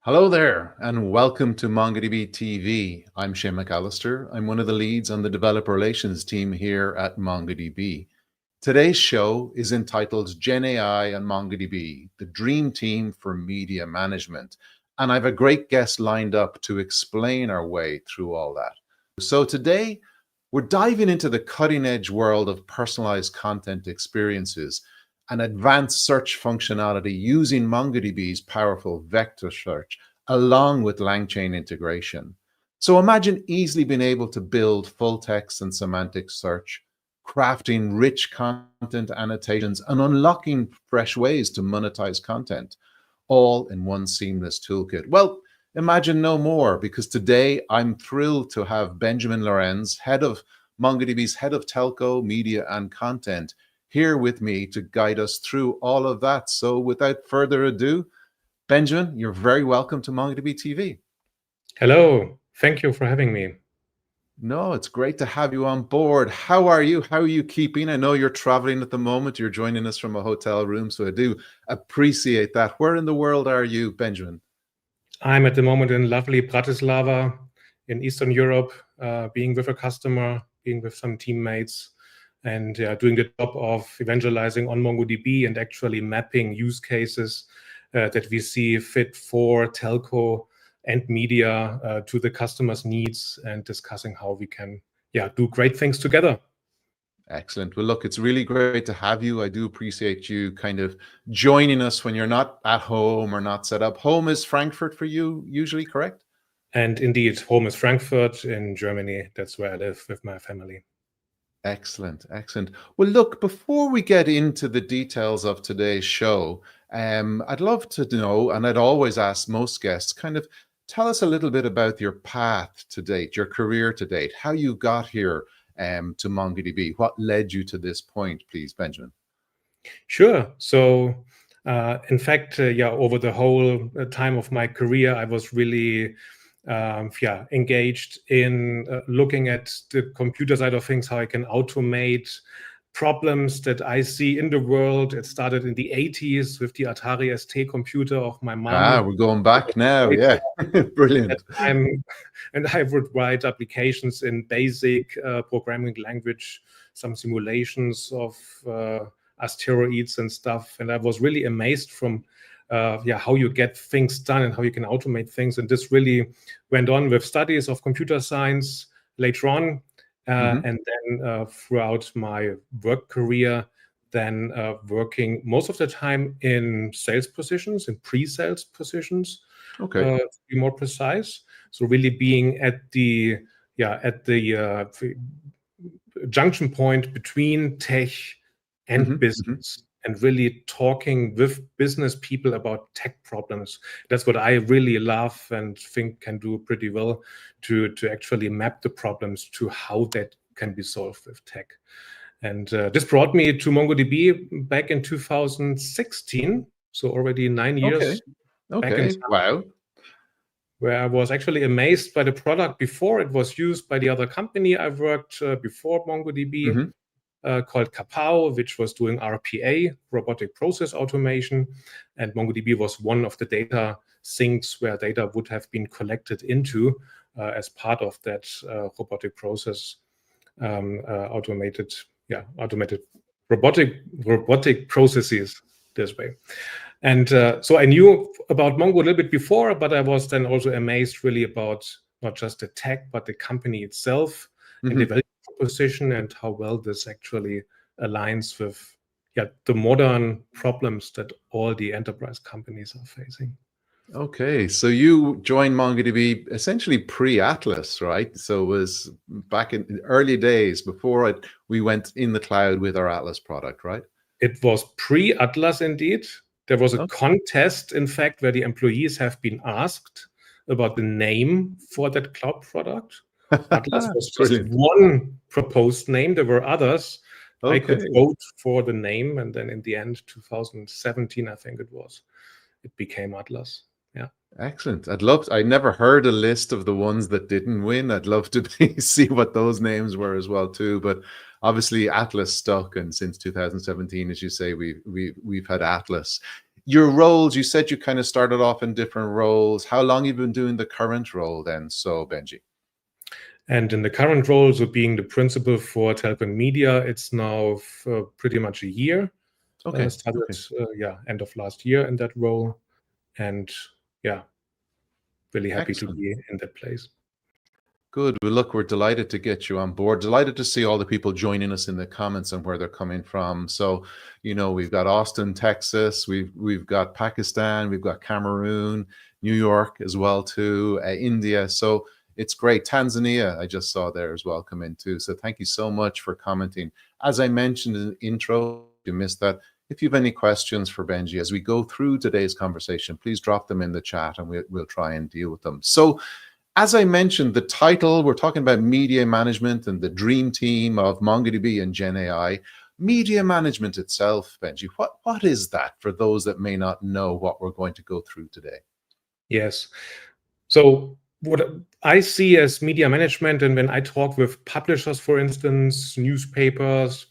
Hello there, and welcome to MongoDB TV. I'm Shane McAllister. I'm one of the leads on the developer relations team here at MongoDB. Today's show is entitled GenAI and MongoDB, the dream team for media management. And I have a great guest lined up to explain our way through all that. So today, we're diving into the cutting edge world of personalized content experiences and advanced search functionality using MongoDB's powerful vector search along with LangChain integration. So imagine easily being able to build full text and semantic search, crafting rich content annotations, and unlocking fresh ways to monetize content, all in one seamless toolkit. Well, imagine no more, because today I'm thrilled to have Benjamin Lorenz, MongoDB's head of telco, media, and content, here with me to guide us through all of that. So without further ado, Benjamin, you're very welcome to MongoDB TV. Hello, thank you for having me. No, it's great to have you on board. How are you? How are you keeping? I know you're traveling at the moment. You're joining us from a hotel room, so I do appreciate that. Where in the world are you, Benjamin? I'm at the moment in lovely Bratislava in Eastern Europe, being with a customer, being with some teammates, and doing the job of evangelizing on MongoDB and actually mapping use cases that we see fit for telco and media to the customer's needs, and discussing how we can do great things together. Excellent. Well, look, it's really great to have you. I do appreciate you kind of joining us when you're not at home or not set up. Home is Frankfurt for you, usually, correct? And indeed, home is Frankfurt in Germany. That's where I live with my family. Excellent, excellent. Well, look, before we get into the details of today's show, I'd love to know, and I'd always ask most guests, kind of tell us a little bit about your path to date, your career to date, how you got here to MongoDB. What led you to this point, please, Benjamin? Sure. So, in fact, over the whole time of my career, I was really engaged in looking at the computer side of things, how I can automate problems that I see in the world. It started in the 80s with the Atari ST computer of my mom. We're going back now. Yeah, brilliant. And I would write applications in basic programming language, some simulations of asteroids and stuff. And I was really amazed from how you get things done and how you can automate things. And this really went on with studies of computer science later on. And then throughout my work career, then working most of the time in sales positions, in pre-sales positions, to be more precise. So really being at the junction point between tech and business. And really talking with business people about tech problems. That's what I really love and think can do pretty well to actually map the problems to how that can be solved with tech. And this brought me to MongoDB back in 2016, so already 9 years. Okay, wow. Where I was actually amazed by the product before it was used by the other company I worked before MongoDB. Called Kapow, which was doing RPA, robotic process automation. And MongoDB was one of the data sinks where data would have been collected into as part of that robotic process, automated robotic processes this way. And so I knew about Mongo a little bit before, but I was then also amazed really about not just the tech, but the company itself and the value proposition and how well this actually aligns with the modern problems that all the enterprise companies are facing. Okay, so you joined MongoDB essentially pre-Atlas, right? So it was back in the early days before we went in the cloud with our Atlas product, right? It was pre-Atlas indeed. There was a contest, in fact, where the employees have been asked about the name for that cloud product. Atlas was just one proposed name. There were others. I could vote for the name, and then in the end, 2017, I think it was, it became Atlas. Yeah. Excellent. I never heard a list of the ones that didn't win. I'd love to see what those names were as well too. But obviously Atlas stuck, and since 2017, as you say, we've had Atlas. your roles, you said you kind of started off in different roles. How long have you been doing the current role then, so Benji? And in the current role, so being the principal for telco and media, it's now for pretty much a year. Okay. Started, Okay. end of last year in that role. And yeah, really happy to Excellent. be in that place. Good. Well, look, we're delighted to get you on board. Delighted to see all the people joining us in the comments and where they're coming from. So, we've got Austin, Texas, we've got Pakistan, we've got Cameroon, New York as well too, India. So it's great. Tanzania, I just saw there as well come in too. So thank you so much for commenting. As I mentioned in the intro, if you missed that, if you have any questions for Benji as we go through today's conversation, please drop them in the chat and we'll try and deal with them. So, as I mentioned, the title, we're talking about media management and the dream team of MongoDB and GenAI. Media management itself, Benji, what is that for those that may not know what we're going to go through today? Yes. So what I see as media management, and when I talk with publishers, for instance, newspapers,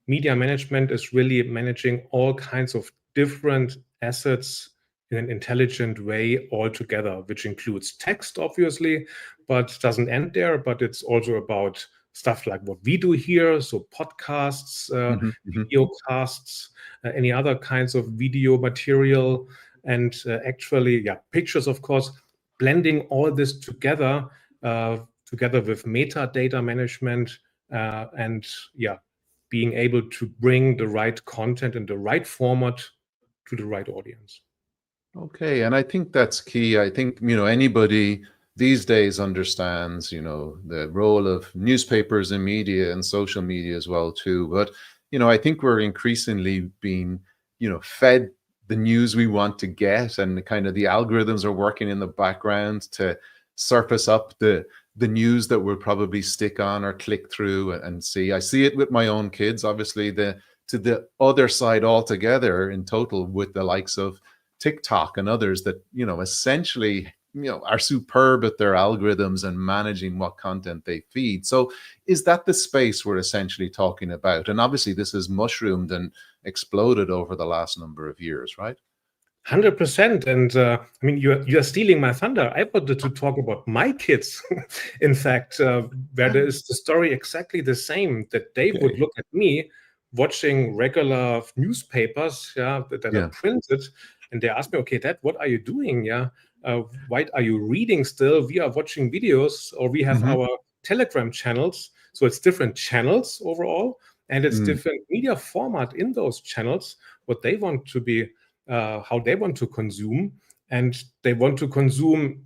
media management is really managing all kinds of different assets in an intelligent way altogether, which includes text, obviously, but doesn't end there. But it's also about stuff like what we do here, so podcasts, video casts, any other kinds of video material, and actually, pictures, of course, blending all this together, together with metadata management, and being able to bring the right content in the right format to the right audience. Okay, and I think that's key. I think, anybody these days understands, the role of newspapers and media and social media as well too. But, I think we're increasingly being, fed the news we want to get, and kind of the algorithms are working in the background to surface up the news that we'll probably stick on or click through and see. I see it with my own kids, obviously, to the other side altogether in total with the likes of TikTok and others that, essentially, are superb at their algorithms and managing what content they feed. So is that the space we're essentially talking about? And obviously this has mushroomed and exploded over the last number of years, right? 100%. And I mean, you're stealing my thunder. I wanted to talk about my kids, in fact, where there is the story exactly the same, that they would look at me watching regular newspapers that are printed, and they ask me, okay, Dad, what are you doing? Why are you reading still? We are watching videos, or we have our Telegram channels. So it's different channels overall, and it's different media format in those channels, what they want to be, how they want to consume, and they want to consume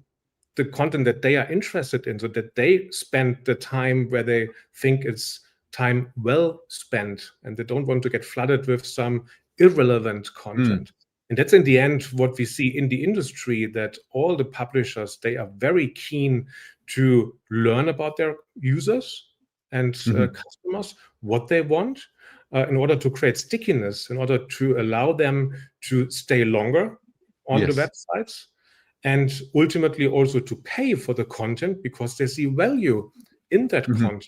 the content that they are interested in, so that they spend the time where they think it's time well spent, and they don't want to get flooded with some irrelevant content. And that's in the end what we see in the industry, that all the publishers, they are very keen to learn about their users and customers, what they want, in order to create stickiness, in order to allow them to stay longer on the websites, and ultimately also to pay for the content because they see value in that content,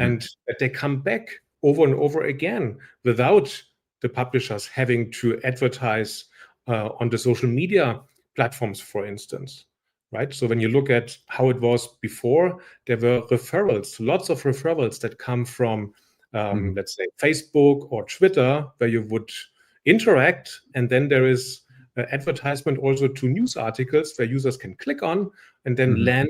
and that they come back over and over again without the publishers having to advertise on the social media platforms, for instance. Right. So when you look at how it was before, there were referrals, lots of referrals that come from, let's say, Facebook or Twitter, where you would interact, and then there is advertisement also to news articles where users can click on and then land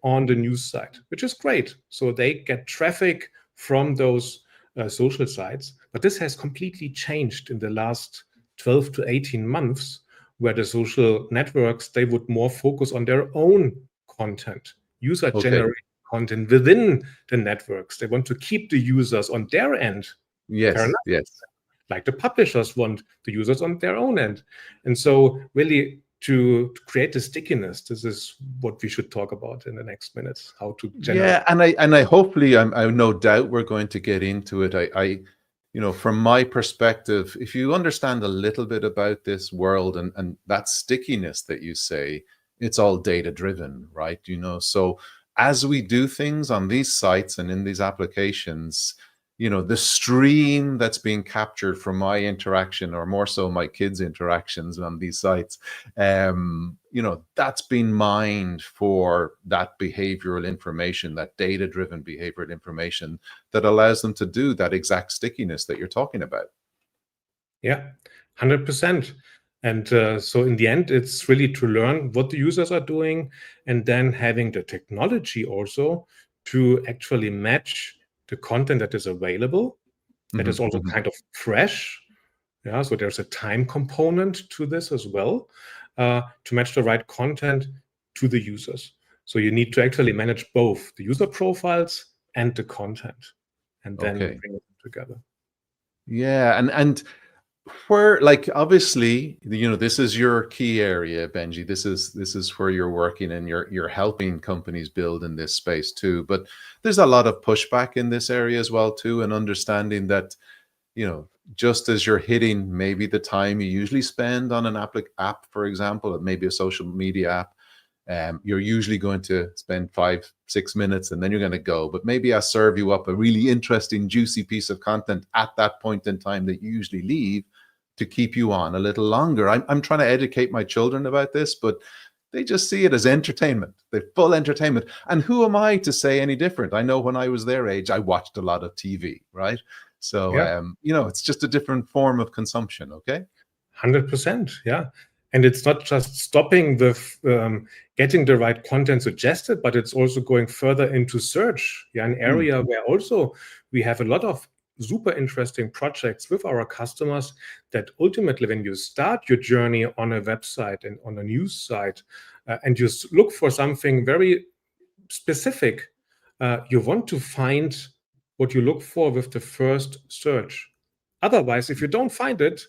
on the news site, which is great. So they get traffic from those social sites. But this has completely changed in the last 12 to 18 months, where the social networks, they would more focus on their own content, user-generated content within the networks. They want to keep the users on their end. Yes. Like the publishers want the users on their own end. And so really to create the stickiness, this is what we should talk about in the next minutes, how to generate. And I hopefully, I no doubt we're going to get into it. I from my perspective, if you understand a little bit about this world and that stickiness that you say, it's all data driven, right? So as we do things on these sites and in these applications, the stream that's being captured from my interaction, or more so my kids' interactions on these sites, that's been mined for that behavioral information, that data-driven behavioral information that allows them to do that exact stickiness that you're talking about. Yeah, 100%. And so in the end, it's really to learn what the users are doing, and then having the technology also to actually match the content that is available, that is also kind of fresh. Yeah, so there's a time component to this as well, to match the right content to the users. So you need to actually manage both the user profiles and the content, and then bring it together. Yeah, and where, like, obviously, this is your key area, Benji. This is where you're working, and you're helping companies build in this space too. But there's a lot of pushback in this area as well too, and understanding that, just as you're hitting maybe the time you usually spend on an app, for example, or maybe a social media app, you're usually going to spend 5-6 minutes and then you're going to go. But maybe I serve you up a really interesting, juicy piece of content at that point in time that you usually leave, to keep you on a little longer. I'm trying to educate my children about this, but they just see it as entertainment. They're full entertainment. And who am I to say any different? I know when I was their age, I watched a lot of TV, right? So, it's just a different form of consumption, okay? 100%, yeah. And it's not just stopping with getting the right content suggested, but it's also going further into search, an area where also we have a lot of super interesting projects with our customers, that ultimately, when you start your journey on a website and on a news site, and you look for something very specific, you want to find what you look for with the first search. Otherwise, if you don't find it,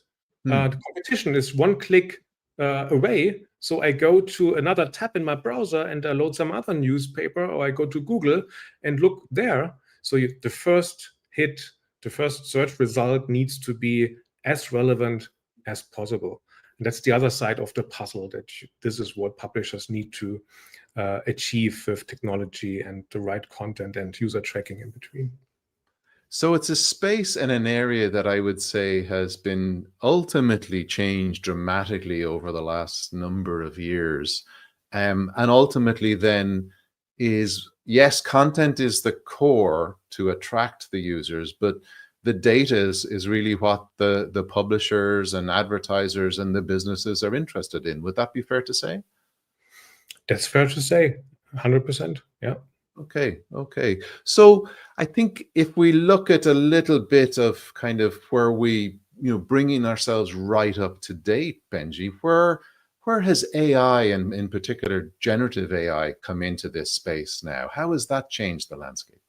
the competition is one click away. So I go to another tab in my browser and I load some other newspaper, or I go to Google and look there. So the first hit, the first search result needs to be as relevant as possible. And that's the other side of the puzzle, that this is what publishers need to achieve with technology and the right content and user tracking in between. So it's a space and an area that I would say has been ultimately changed dramatically over the last number of years. And ultimately then is, yes, content is the core to attract the users, but the data is really what the publishers and advertisers and the businesses are interested in. Would that be fair to say? That's fair to say, 100%, yeah. Okay. So I think if we look at a little bit of kind of where we, bringing ourselves right up to date, Benji, where has AI, and in particular generative AI, come into this space now? How has that changed the landscape?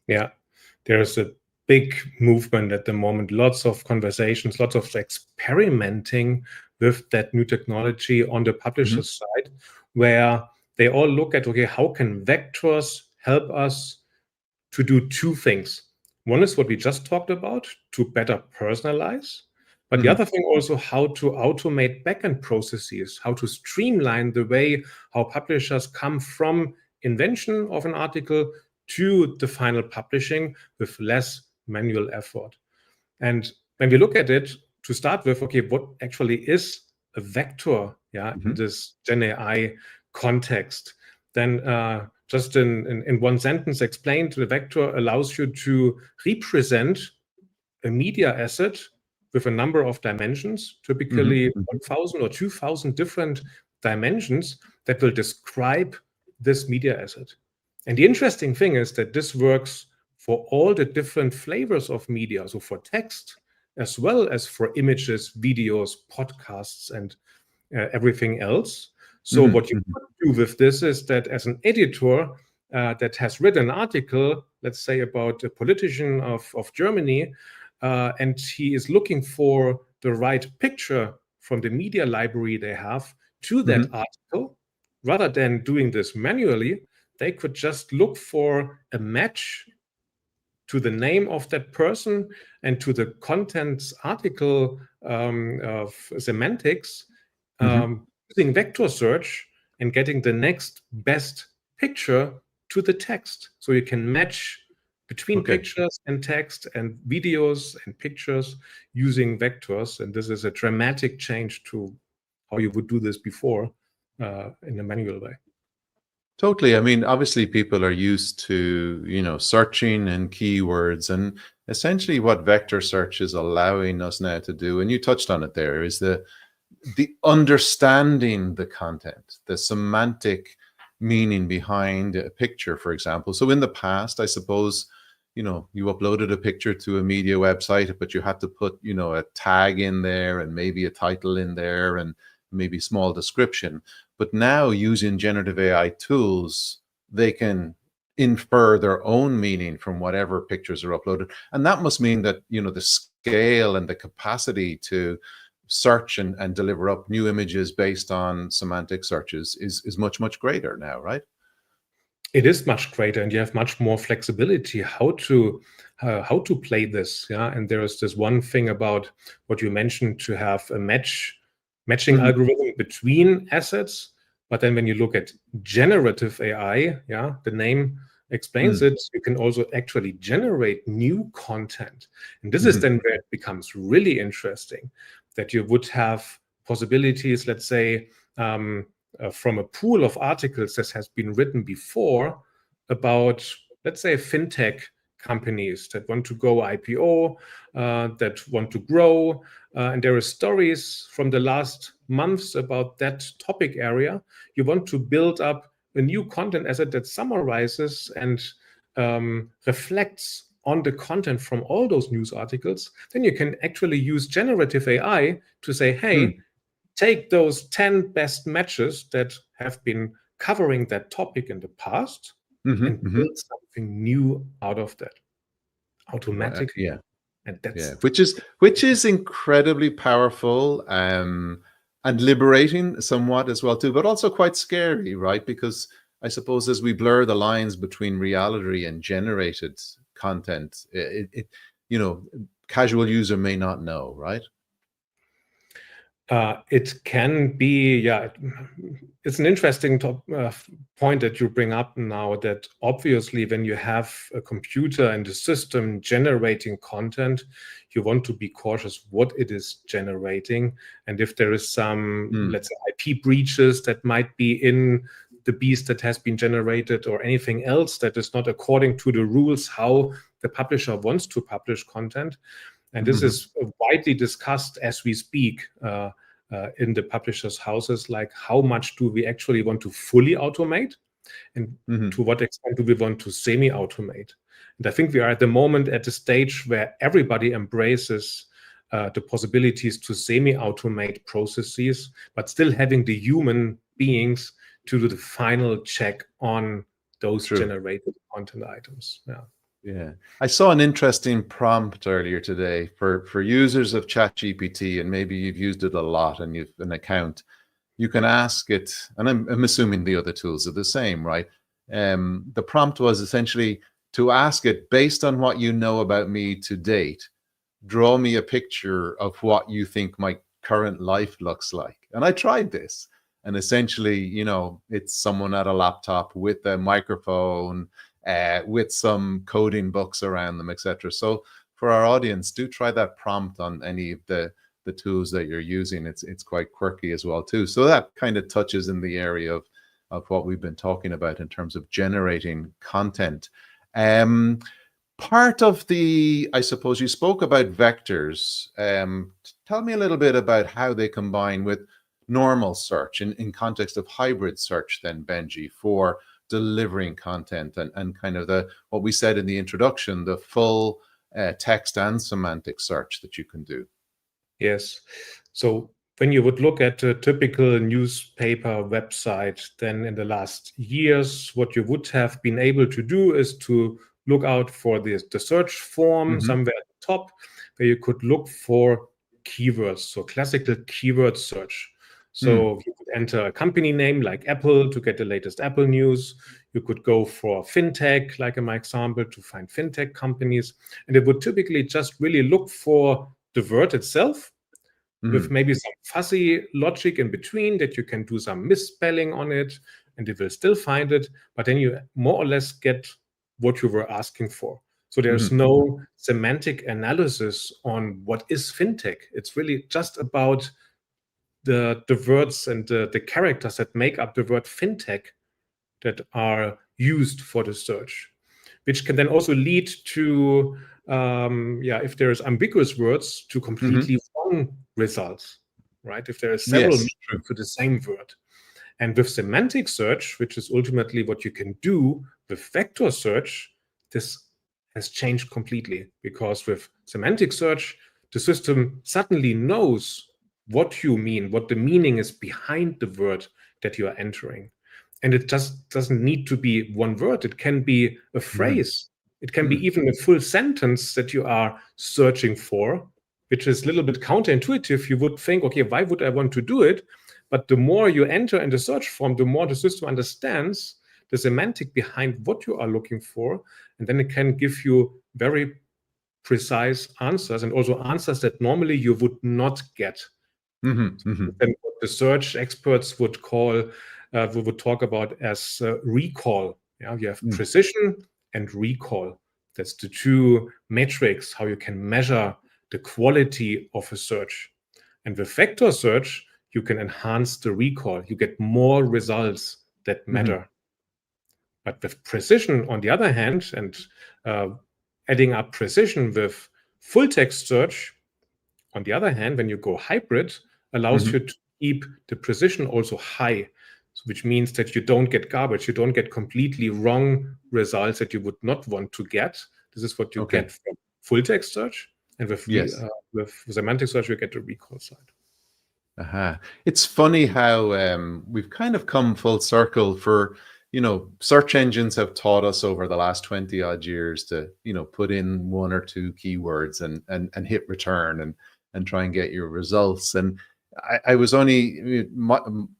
Yeah, there's a big movement at the moment, lots of conversations, lots of experimenting with that new technology on the publisher side, where they all look at, okay, how can vectors help us to do two things? One is what we just talked about, to better personalize. But the other thing also, how to automate backend processes, how to streamline the way how publishers come from invention of an article to the final publishing with less manual effort. And when we look at it, to start with, okay, what actually is a vector, in this GenAI context? Then just in one sentence explained, the vector allows you to represent a media asset with a number of dimensions, typically 1,000 or 2,000 different dimensions that will describe this media asset. And the interesting thing is that this works for all the different flavors of media, so for text, as well as for images, videos, podcasts, and everything else. So what you could do with this is that, as an editor that has written an article, let's say about a politician of Germany, and he is looking for the right picture from the media library they have to that article, rather than doing this manually, they could just look for a match to the name of that person and to the contents article of semantics, using vector search and getting the next best picture to the text. So you can match between Okay. pictures and text and videos and pictures using vectors. And this is a dramatic change to how you would do this before in a manual way. Totally. I mean, obviously people are used to, searching and keywords, and essentially what vector search is allowing us now to do, and you touched on it there, is the understanding the content, the semantic meaning behind a picture, for example. So in the past, I suppose, you uploaded a picture to a media website, but you had to put, a tag in there and maybe a title in there and maybe small description. But now using generative AI tools, they can infer their own meaning from whatever pictures are uploaded. And that must mean that, the scale and the capacity to search and deliver up new images based on semantic searches is much, much greater now, right? It is much greater, and you have much more flexibility how to play this. Yeah, and there is this one thing about what you mentioned, to have a matching algorithm between assets. But then when you look at generative AI, yeah, the name explains it, you can also actually generate new content. And this is then where it becomes really interesting, that you would have possibilities, let's say, from a pool of articles that has been written before about, let's say, fintech companies that want to go IPO, that want to grow. And there are stories from the last months about that topic area. You want to build up a new content asset that summarizes and reflects on the content from all those news articles. Then you can actually use generative AI to say, hey, take those 10 best matches that have been covering that topic in the past and build something new out of that automatically. And that's which is incredibly powerful and liberating somewhat as well too, but also quite scary, right? Because I suppose as we blur the lines between reality and generated content, casual user may not know, right? It can be, it's an interesting point that you bring up now, that obviously when you have a computer and a system generating content, you want to be cautious what it is generating. And if there is some, let's say, IP breaches that might be in the beast that has been generated, or anything else that is not according to the rules how the publisher wants to publish content. And this is widely discussed as we speak in the publishers' houses, like how much do we actually want to fully automate, and to what extent do we want to semi-automate. And I think we are at the moment at the stage where everybody embraces the possibilities to semi-automate processes, but still having the human beings to do the final check on those generated content items. Yeah, I saw an interesting prompt earlier today for users of ChatGPT, and maybe you've used it a lot and you've an account. You can ask it, and I'm assuming the other tools are the same, right? The prompt was essentially to ask it, based on what you know about me to date, draw me a picture of what you think my current life looks like. And I tried this, and essentially, it's someone at a laptop with a microphone, with some coding books around them, etc. So for our audience, do try that prompt on any of the tools that you're using. It's quite quirky as well too. So that kind of touches in the area of what we've been talking about in terms of generating content. Part of I suppose you spoke about vectors. Tell me a little bit about how they combine with normal search in context of hybrid search then, Benji, for delivering content and kind of what we said in the introduction, the full text and semantic search that you can do. Yes. So when you would look at a typical newspaper website, then in the last years, what you would have been able to do is to look out for the search form somewhere at the top, where you could look for keywords, so classical keyword search. So you could enter a company name like Apple to get the latest Apple news. You could go for fintech, like in my example, to find fintech companies. And it would typically just really look for the word itself, with maybe some fuzzy logic in between that you can do some misspelling on it, and it will still find it. But then you more or less get what you were asking for. So there's no semantic analysis on what is fintech. It's really just about the words and the characters that make up the word fintech that are used for the search, which can then also lead to, if there is ambiguous words, to completely wrong results, right? If there are several meanings to the same word. And with semantic search, which is ultimately what you can do with vector search, this has changed completely, because with semantic search, the system suddenly knows what you mean, what the meaning is behind the word that you are entering. And it just doesn't need to be one word. It can be a phrase. It can be even a full sentence that you are searching for, which is a little bit counterintuitive. You would think, okay, why would I want to do it? But the more you enter in the search form, the more the system understands the semantic behind what you are looking for. And then it can give you very precise answers, and also answers that normally you would not get. Then what the search experts would call, we would talk about as recall. Yeah, you have precision and recall. That's the two metrics, how you can measure the quality of a search. And with vector search, you can enhance the recall. You get more results that matter. But with precision, on the other hand, and adding up precision with full text search, on the other hand, when you go hybrid, allows you to keep the precision also high, which means that you don't get garbage. You don't get completely wrong results that you would not want to get. This is what you get from full text search. And with semantic search, you get the recall side. It's funny how we've kind of come full circle for, search engines have taught us over the last 20 odd years to, put in one or two keywords and hit return and try and get your results. And I was only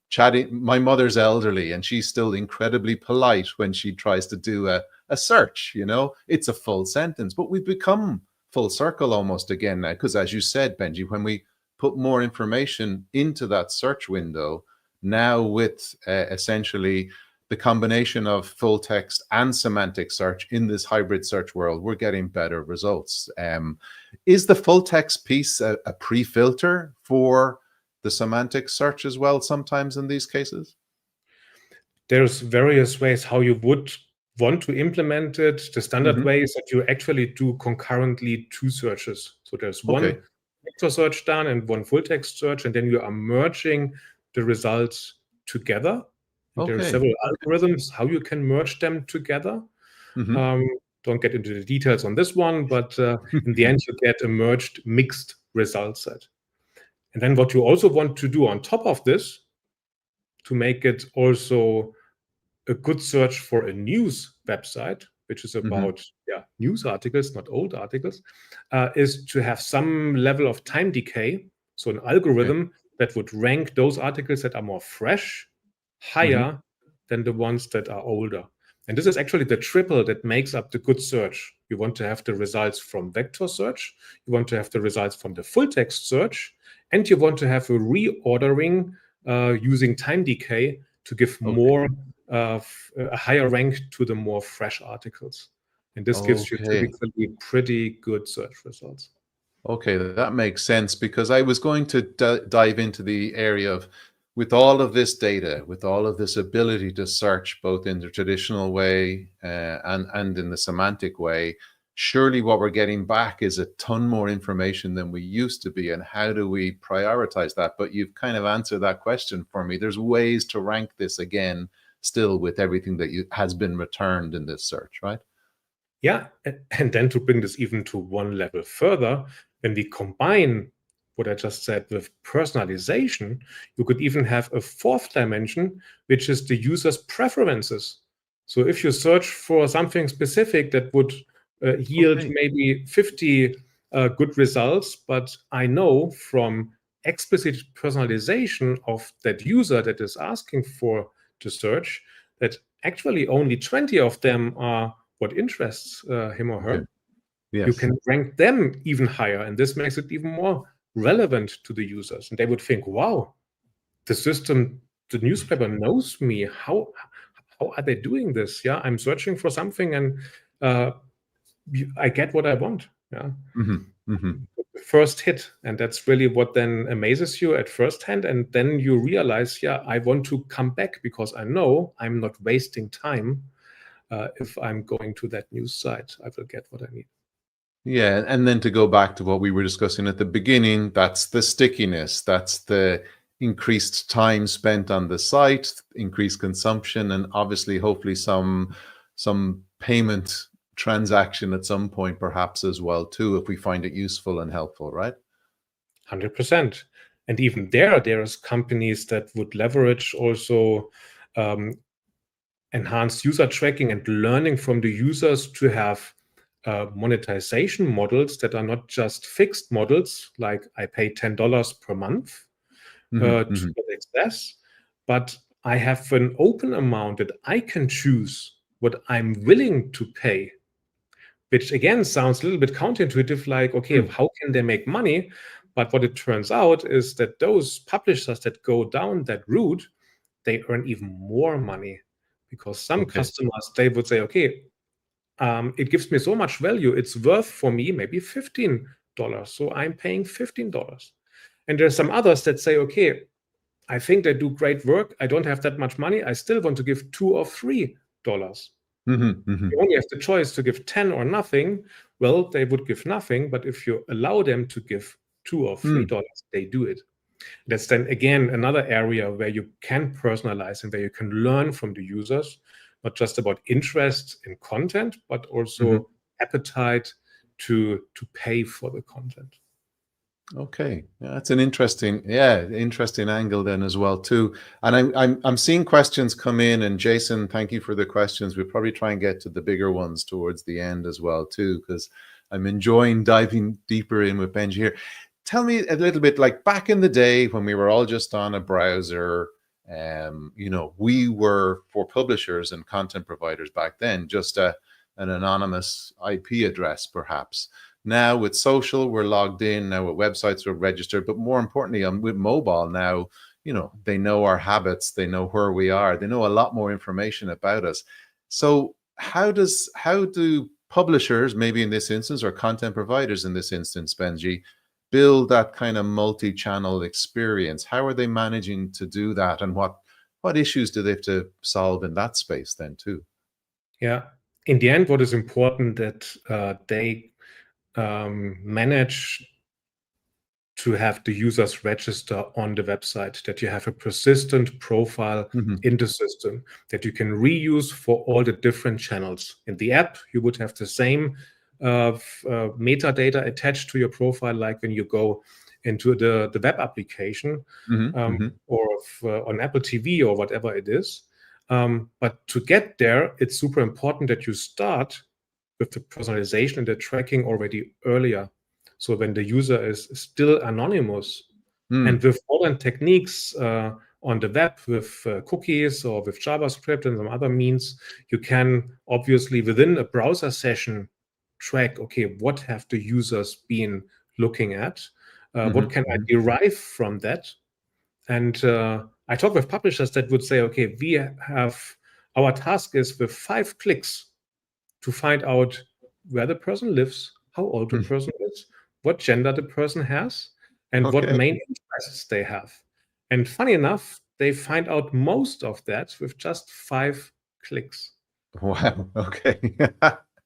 chatting, my mother's elderly and she's still incredibly polite when she tries to do a search, it's a full sentence, but we've become full circle almost again now. Because as you said, Benji, when we put more information into that search window, now with essentially the combination of full text and semantic search in this hybrid search world, we're getting better results. Is the full text piece a pre-filter for the semantic search as well sometimes in these cases? There's various ways how you would want to implement it. The standard way is that you actually do concurrently two searches. So there's one vector search done and one full text search, and then you are merging the results together. There are several algorithms how you can merge them together. Don't get into the details on this one, but in the end, you get a merged mixed result set. And then what you also want to do on top of this, to make it also a good search for a news website, which is about news articles, not old articles, is to have some level of time decay. So an algorithm that would rank those articles that are more fresh higher than the ones that are older. And this is actually the triple that makes up the good search. You want to have the results from vector search, you want to have the results from the full text search, and you want to have a reordering using time decay to give more a higher rank to the more fresh articles. And this gives you typically pretty good search results. Okay, that makes sense, because I was going to dive into the area of, with all of this data, with all of this ability to search both in the traditional way and in the semantic way, surely what we're getting back is a ton more information than we used to be. And how do we prioritize that? But you've kind of answered that question for me. There's ways to rank this again, still with everything that has been returned in this search, right? Yeah, and then to bring this even to one level further, when we combine what I just said with personalization, you could even have a fourth dimension, which is the user's preferences. So if you search for something specific that would yield maybe 50 good results, but I know from explicit personalization of that user that is asking for the search that actually only 20 of them are what interests him or her. You can rank them even higher, and this makes it even more relevant to the users. And they would think, wow, the system, the newspaper knows me. How are they doing this? Yeah, I'm searching for something, and I get what I want. Yeah. Mm-hmm. First hit, and that's really what then amazes you at first hand, and then you realize, yeah, I want to come back because I know I'm not wasting time. If I'm going to that news site, I will get what I need. Yeah, and then to go back to what we were discussing at the beginning, that's the stickiness, that's the increased time spent on the site, increased consumption, and obviously, hopefully, some payment transaction at some point, perhaps as well too, if we find it useful and helpful, right? 100%. And even there's companies that would leverage also enhanced user tracking and learning from the users to have monetization models that are not just fixed models, like I pay $10 per month to get access, but I have an open amount that I can choose what I'm willing to pay, which again sounds a little bit counterintuitive, like, okay, how can they make money? But what it turns out is that those publishers that go down that route, they earn even more money, because some customers, they would say, okay, it gives me so much value, it's worth for me maybe $15, so I'm paying $15. And there's some others that say, okay, I think they do great work, I don't have that much money, I still want to give $2 or $3. You only have the choice to give 10 or nothing. Well, they would give nothing, but if you allow them to give $2 or $3, they do it. That's then again another area where you can personalize and where you can learn from the users, not just about interest in content, but also appetite to pay for the content. Okay, yeah, that's an interesting angle then as well too. And I'm seeing questions come in, and Jason, thank you for the questions. We'll probably try and get to the bigger ones towards the end as well too, because I'm enjoying diving deeper in with Benji here. Tell me a little bit, like back in the day when we were all just on a browser, we were, for publishers and content providers back then, just an anonymous IP address perhaps. Now with social, we're logged in. Now with websites, we're registered. But more importantly, with mobile now, they know our habits. They know where we are. They know a lot more information about us. So how do publishers, maybe in this instance, or content providers in this instance, Benji, build that kind of multi-channel experience? How are they managing to do that? And what issues do they have to solve in that space then too? Yeah. In the end, what is important that they manage to have the users register on the website, that you have a persistent profile in the system that you can reuse for all the different channels. In the app, you would have the same metadata attached to your profile, like when you go into the web application or on Apple TV or whatever it is. But to get there, it's super important that you start with the personalization and the tracking already earlier. So when the user is still anonymous, and with modern techniques on the web, with cookies or with JavaScript and some other means, you can obviously within a browser session track, okay, what have the users been looking at? What can I derive from that? And I talk with publishers that would say, okay, our task is with 5 clicks to find out where the person lives, how old the person is, what gender the person has, and what main interests they have. And funny enough, they find out most of that with just 5 clicks. Wow. Okay.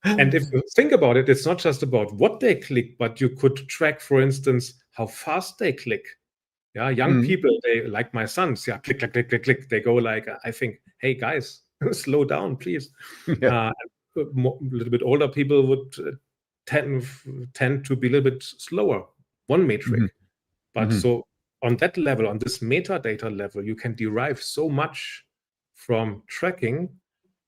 And if you think about it, it's not just about what they click, but you could track, for instance, how fast they click. Yeah, young people, they, like my sons, click, click, click, click, click. They go like, I think, hey guys, slow down, please. Yeah. A little bit older people would tend to be a little bit slower. One metric. But so on that level, on this metadata level, you can derive so much from tracking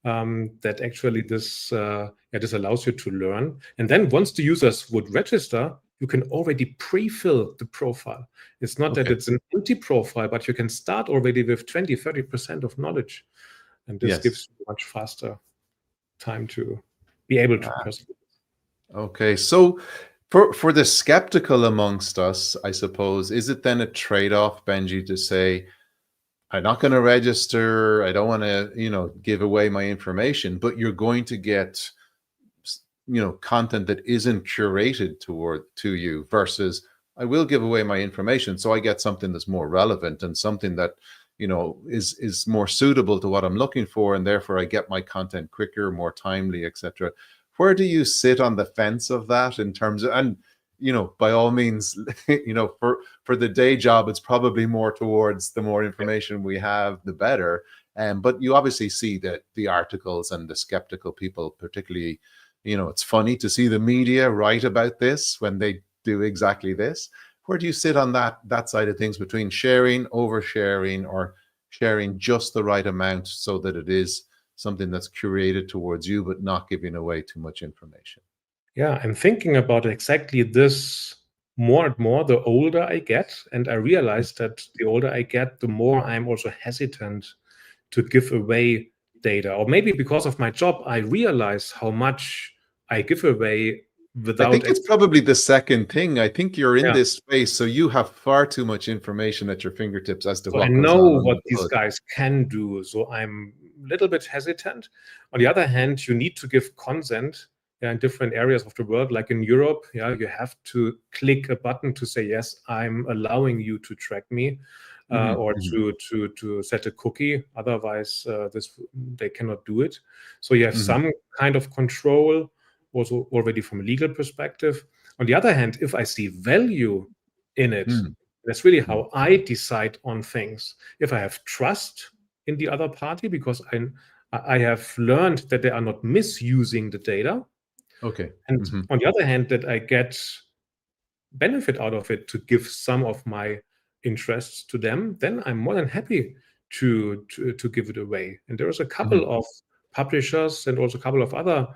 that actually this allows you to learn. And then once the users would register, you can already pre-fill the profile. It's not that it's an empty profile, but you can start already with 20, 30% of knowledge. And this gives you much faster time to be able to personalize. Okay. So for the skeptical amongst us, I suppose, is it then a trade-off, Benji, to say, I'm not going to register, I don't want to, give away my information, but you're going to get, content that isn't curated to you versus I will give away my information so I get something that's more relevant and something that is more suitable to what I'm looking for, and therefore I get my content quicker, more timely, etc. Where do you sit on the fence of that in terms of, and by all means, for the day job, it's probably more towards the more information we have, the better. But you obviously see that the articles and the skeptical people, particularly, it's funny to see the media write about this when they do exactly this. Where do you sit on that side of things between sharing, oversharing, or sharing just the right amount so that it is something that's curated towards you, but not giving away too much information? Yeah, I'm thinking about exactly this more and more the older I get. And I realize that the older I get, the more I'm also hesitant to give away data. Or maybe because of my job, I realize how much I give away without. I think it's probably the second thing. I think you're in Yeah. this space, so you have far too much information at your fingertips as to So what I goes know on what the these hood. guys can do. So I'm a little bit hesitant. On the other hand, you need to give consent in different areas of the world. Like in Europe, you have to click a button to say, yes, I'm allowing you to track me. Or to set a cookie. Otherwise, they cannot do it. So you have some kind of control, also already from a legal perspective. On the other hand, if I see value in it, that's really how I decide on things. If I have trust in the other party, because I have learned that they are not misusing the data. Okay. And on the other hand, that I get benefit out of it to give some of my interests to them, then I'm more than happy to give it away. And there is a couple of publishers and also a couple of other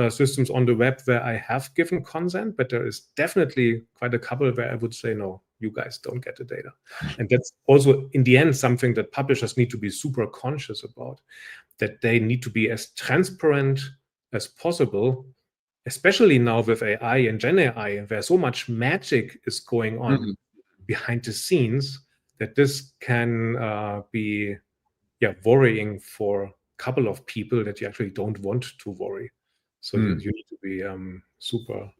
systems on the web where I have given consent, but there is definitely quite a couple where I would say, no, you guys don't get the data. And that's also in the end something that publishers need to be super conscious about, that they need to be as transparent as possible, especially now with AI and GenAI, where so much magic is going on behind the scenes, that this can be worrying for a couple of people that you actually don't want to worry. So you need to be super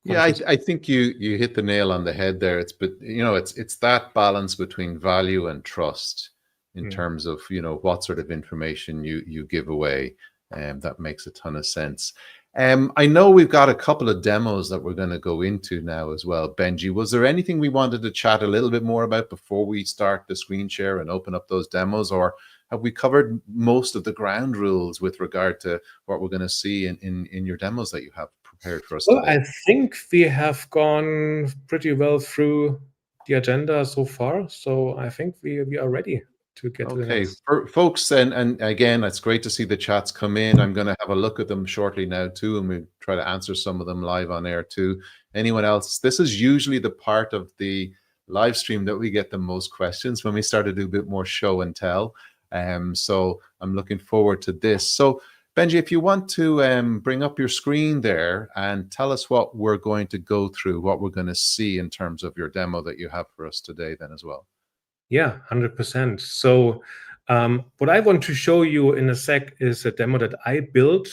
conscious. I think you hit the nail on the head there. It's that balance between value and trust in terms of what sort of information you give away, and that makes a ton of sense. I know we've got a couple of demos that we're going to go into now as well. Benji, was there anything we wanted to chat a little bit more about before we start the screen share and open up those demos, or have we covered most of the ground rules with regard to what we're going to see in your demos that you have prepared for us today? I think we have gone pretty well through the agenda so far. So I think we are ready to get to the next. For folks, and again, it's great to see the chats come in. I'm going to have a look at them shortly now too, and we'll try to answer some of them live on air too. Anyone else? This is usually the part of the live stream that we get the most questions when we start to do a bit more show and tell. So I'm looking forward to this. So Benji, if you want to bring up your screen there and tell us what we're going to go through, what we're going to see in terms of your demo that you have for us today then as well. Yeah, 100%. So what I want to show you in a sec is a demo that I built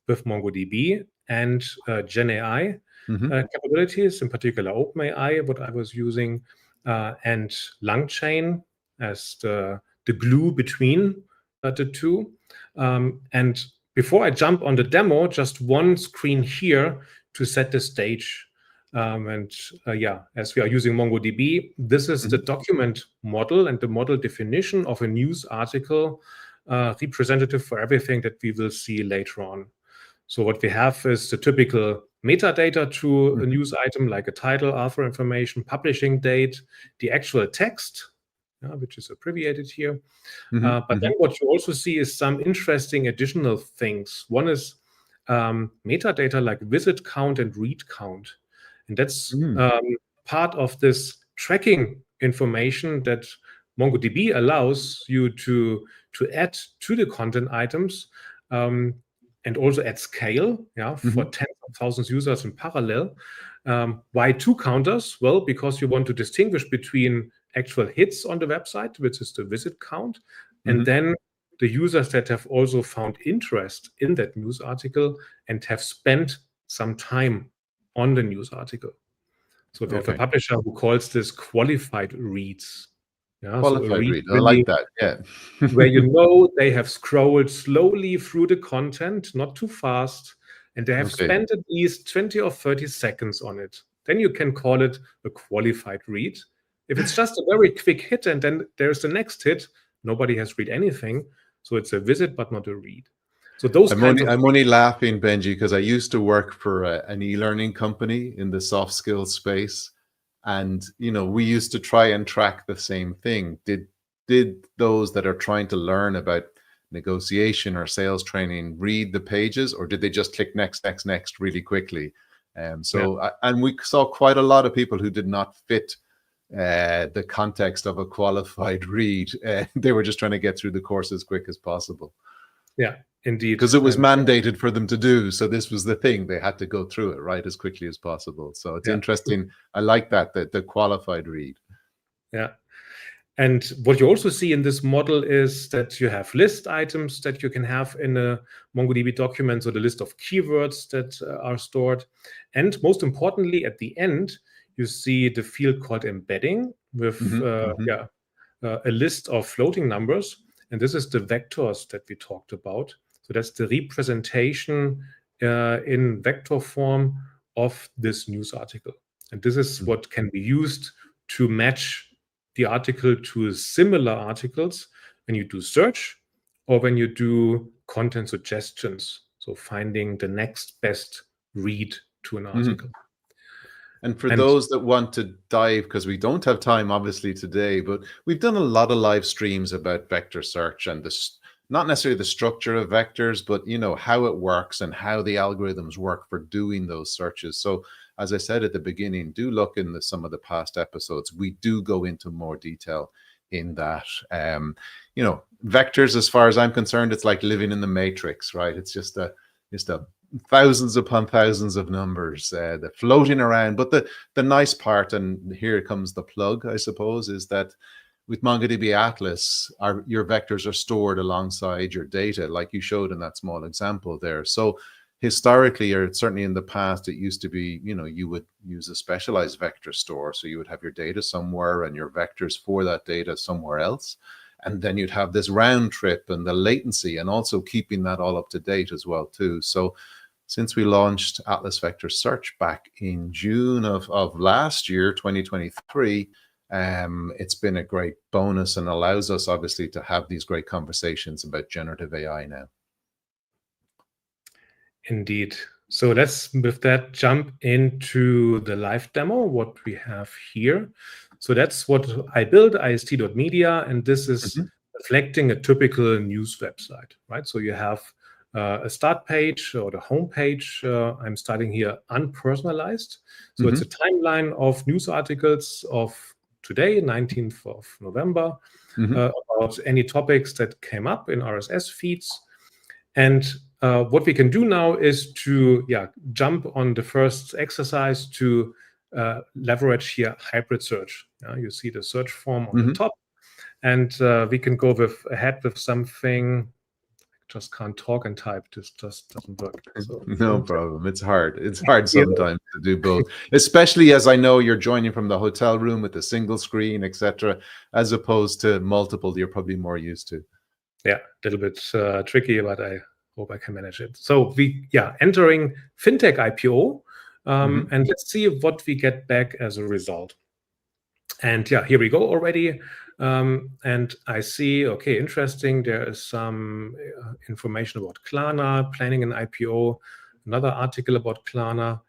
with MongoDB and GenAI capabilities, in particular OpenAI, what I was using, and LangChain as the glue between the two. And before I jump on the demo, just one screen here to set the stage. As we are using MongoDB, this is the document model and the model definition of a news article, representative for everything that we will see later on. So what we have is the typical metadata to a news item, like a title, author information, publishing date, the actual text, which is abbreviated here. But then what you also see is some interesting additional things. One is metadata like visit count and read count. And that's part of this tracking information that MongoDB allows you to add to the content items, and also at scale, for tens of thousands of users in parallel. Why two counters? Well, because you want to distinguish between actual hits on the website, which is the visit count, and then the users that have also found interest in that news article and have spent some time on the news article. So we have a Okay. publisher who calls this qualified reads. Yeah, so a Qualified read read. I really like that. Yeah. where you know they have scrolled slowly through the content, not too fast, and they have Okay. spent at least 20 or 30 seconds on it. Then you can call it a qualified read. If it's just a very quick hit and then there's the next hit, nobody has read anything. So it's a visit, but not a read. So those kinds of I'm only laughing, Benji, because I used to work for an e-learning company in the soft skills space, and we used to try and track the same thing. Did those that are trying to learn about negotiation or sales training read the pages, or did they just click next, next, next really quickly? And we saw quite a lot of people who did not fit the context of a qualified read. They were just trying to get through the course as quick as possible. Yeah, indeed. Because it was mandated for them to do. So this was the thing. They had to go through it, right, as quickly as possible. So it's interesting. I like that, the qualified read. Yeah. And what you also see in this model is that you have list items that you can have in a MongoDB document, so the list of keywords that are stored. And most importantly, at the end, you see the field called embedding with a list of floating numbers. And this is the vectors that we talked about. So that's the representation in vector form of this news article. And this is what can be used to match the article to similar articles when you do search or when you do content suggestions. So finding the next best read to an article. And for those that want to dive, because we don't have time obviously today, but we've done a lot of live streams about vector search and this, not necessarily the structure of vectors, but how it works and how the algorithms work for doing those searches. So as I said at the beginning, do look in some of the past episodes. We do go into more detail in that. Vectors, as far as I'm concerned, it's like living in the matrix, right? It's just a thousands upon thousands of numbers that floating around. But the nice part, and here comes the plug, I suppose, is that with MongoDB Atlas, your vectors are stored alongside your data, like you showed in that small example there. So historically, or certainly in the past, it used to be, you would use a specialized vector store. So you would have your data somewhere and your vectors for that data somewhere else. And then you'd have this round trip and the latency and also keeping that all up to date as well, too. So since we launched Atlas Vector Search back in June of last year, 2023, it's been a great bonus and allows us obviously to have these great conversations about generative AI now. Indeed. So let's, with that, jump into the live demo, what we have here. So that's what I built, ist.media, and this is reflecting a typical news website, right? So you have a start page or the home page. I'm starting here unpersonalized. So it's a timeline of news articles of today, 19th of November, about any topics that came up in RSS feeds. And what we can do now is to jump on the first exercise to leverage here hybrid search. You see the search form on the top, and we can go ahead with something. I just can't talk and type. This just doesn't work. So, no problem. It's hard. It's hard sometimes to do both, especially as I know you're joining from the hotel room with a single screen, etc., as opposed to multiple you're probably more used to. Yeah, a little bit tricky, but I hope I can manage it. So we, entering FinTech IPO, and let's see what we get back as a result. And here we go already. And I see, okay, interesting. There is some information about Klarna planning an IPO, another article about Klarna,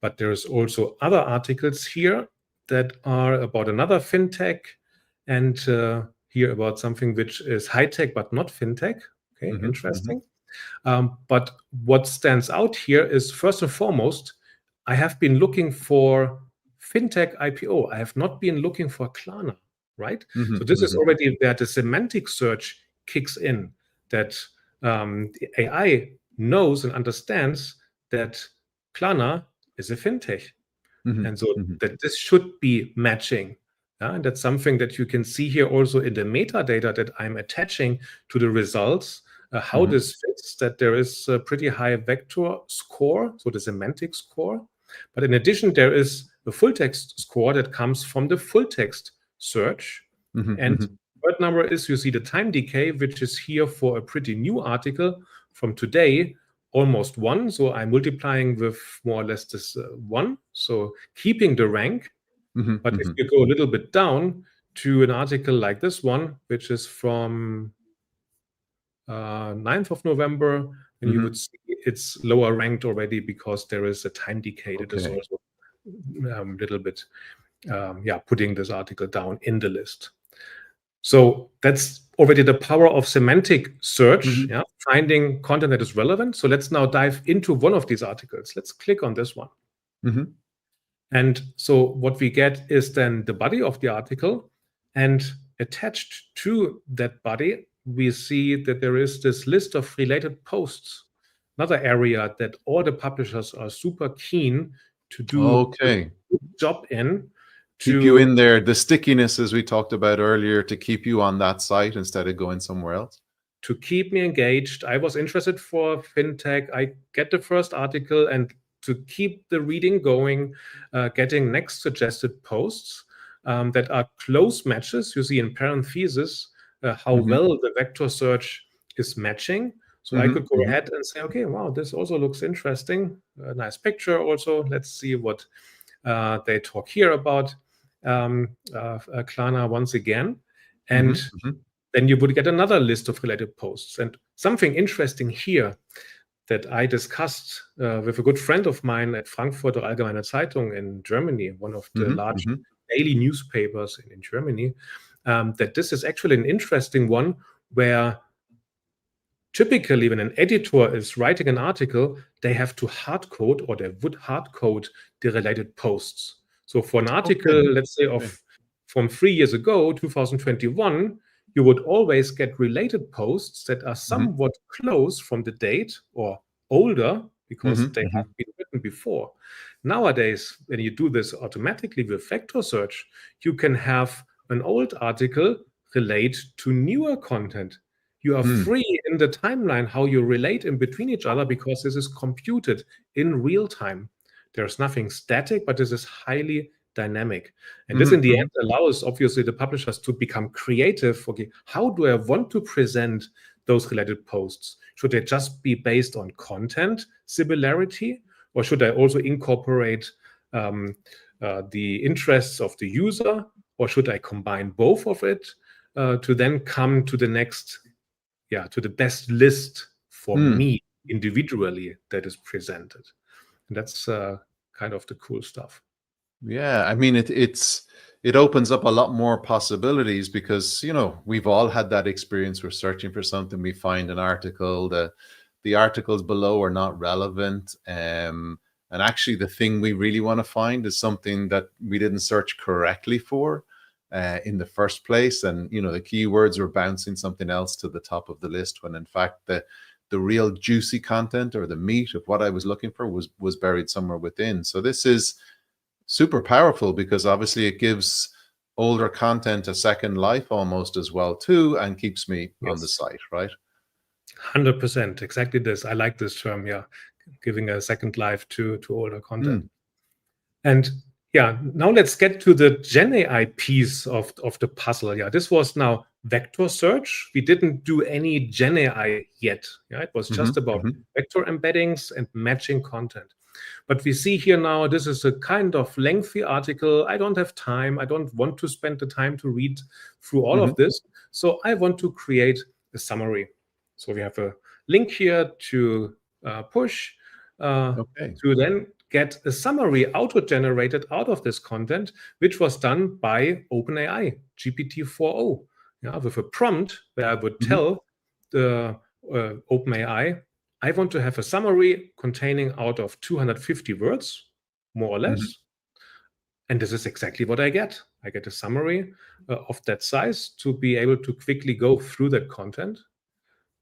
but there's also other articles here that are about another FinTech, and here about something which is high tech but not FinTech. Okay, interesting. But what stands out here is, first and foremost, I have been looking for FinTech IPO. I have not been looking for Klarna, right? So this is already where the semantic search kicks in, that the AI knows and understands that Klarna is a FinTech. And so that this should be matching. And that's something that you can see here also in the metadata that I'm attaching to the results. How this fits, that there is a pretty high vector score, so the semantic score. But in addition, there is a full text score that comes from the full text search. And third number is, you see the time decay, which is here for a pretty new article from today, almost 1. So I'm multiplying with more or less this 1. So keeping the rank. But if you go a little bit down to an article like this one, which is from 9th of November, and you would see it's lower ranked already because there is a time decay that is also a little bit, putting this article down in the list. So that's already the power of semantic search, finding content that is relevant. So let's now dive into one of these articles. Let's click on this one. And so what we get is then the body of the article, and attached to that body, we see that there is this list of related posts, another area that all the publishers are super keen to do a good job in. Keep you in there, the stickiness, as we talked about earlier, to keep you on that site instead of going somewhere else. To keep me engaged. I was interested for fintech. I get the first article, and to keep the reading going, getting next suggested posts that are close matches. You see in parentheses how well the vector search is matching. So I could go ahead and say, okay, wow, this also looks interesting. A nice picture also. Let's see what they talk here about Klarna once again. And then you would get another list of related posts. And something interesting here that I discussed with a good friend of mine at Frankfurter Allgemeine Zeitung in Germany, one of the large daily newspapers in Germany, that this is actually an interesting one where typically when an editor is writing an article, they have to hard code, or they would hard code the related posts. So for an article, let's say from 3 years ago, 2021, you would always get related posts that are somewhat close from the date or older because they have been written before. Nowadays, when you do this automatically with vector search, you can have an old article relate to newer content. You are free in the timeline how you relate in between each other because this is computed in real time. There's nothing static, but this is highly dynamic. And this in the end allows obviously the publishers to become creative. Okay, how do I want to present those related posts? Should they just be based on content similarity, or should I also incorporate the interests of the user, or should I combine both of it to then come to the next, to the best list for me individually that is presented? And that's kind of the cool stuff. Yeah, I mean, it opens up a lot more possibilities because, we've all had that experience. We're searching for something, we find an article, the articles below are not relevant. And actually the thing we really want to find is something that we didn't search correctly for in the first place. And, the keywords were bouncing something else to the top of the list when in fact the real juicy content or the meat of what I was looking for was buried somewhere within. So this is super powerful because obviously it gives older content a second life almost as well too, and keeps me on the site, right? 100%, exactly this. I like this term, giving a second life to older content. And now let's get to the GenAI piece of the puzzle. This was now vector search. We didn't do any GenAI yet. It was just about vector embeddings and matching content. But we see here now, this is a kind of lengthy article. I don't have time. I don't want to spend the time to read through all of this. So I want to create a summary. So we have a link here to push to then get a summary auto-generated out of this content, which was done by OpenAI, GPT-4o, with a prompt where I would tell the OpenAI, I want to have a summary containing out of 250 words, more or less. And this is exactly what I get. I get a summary of that size to be able to quickly go through that content.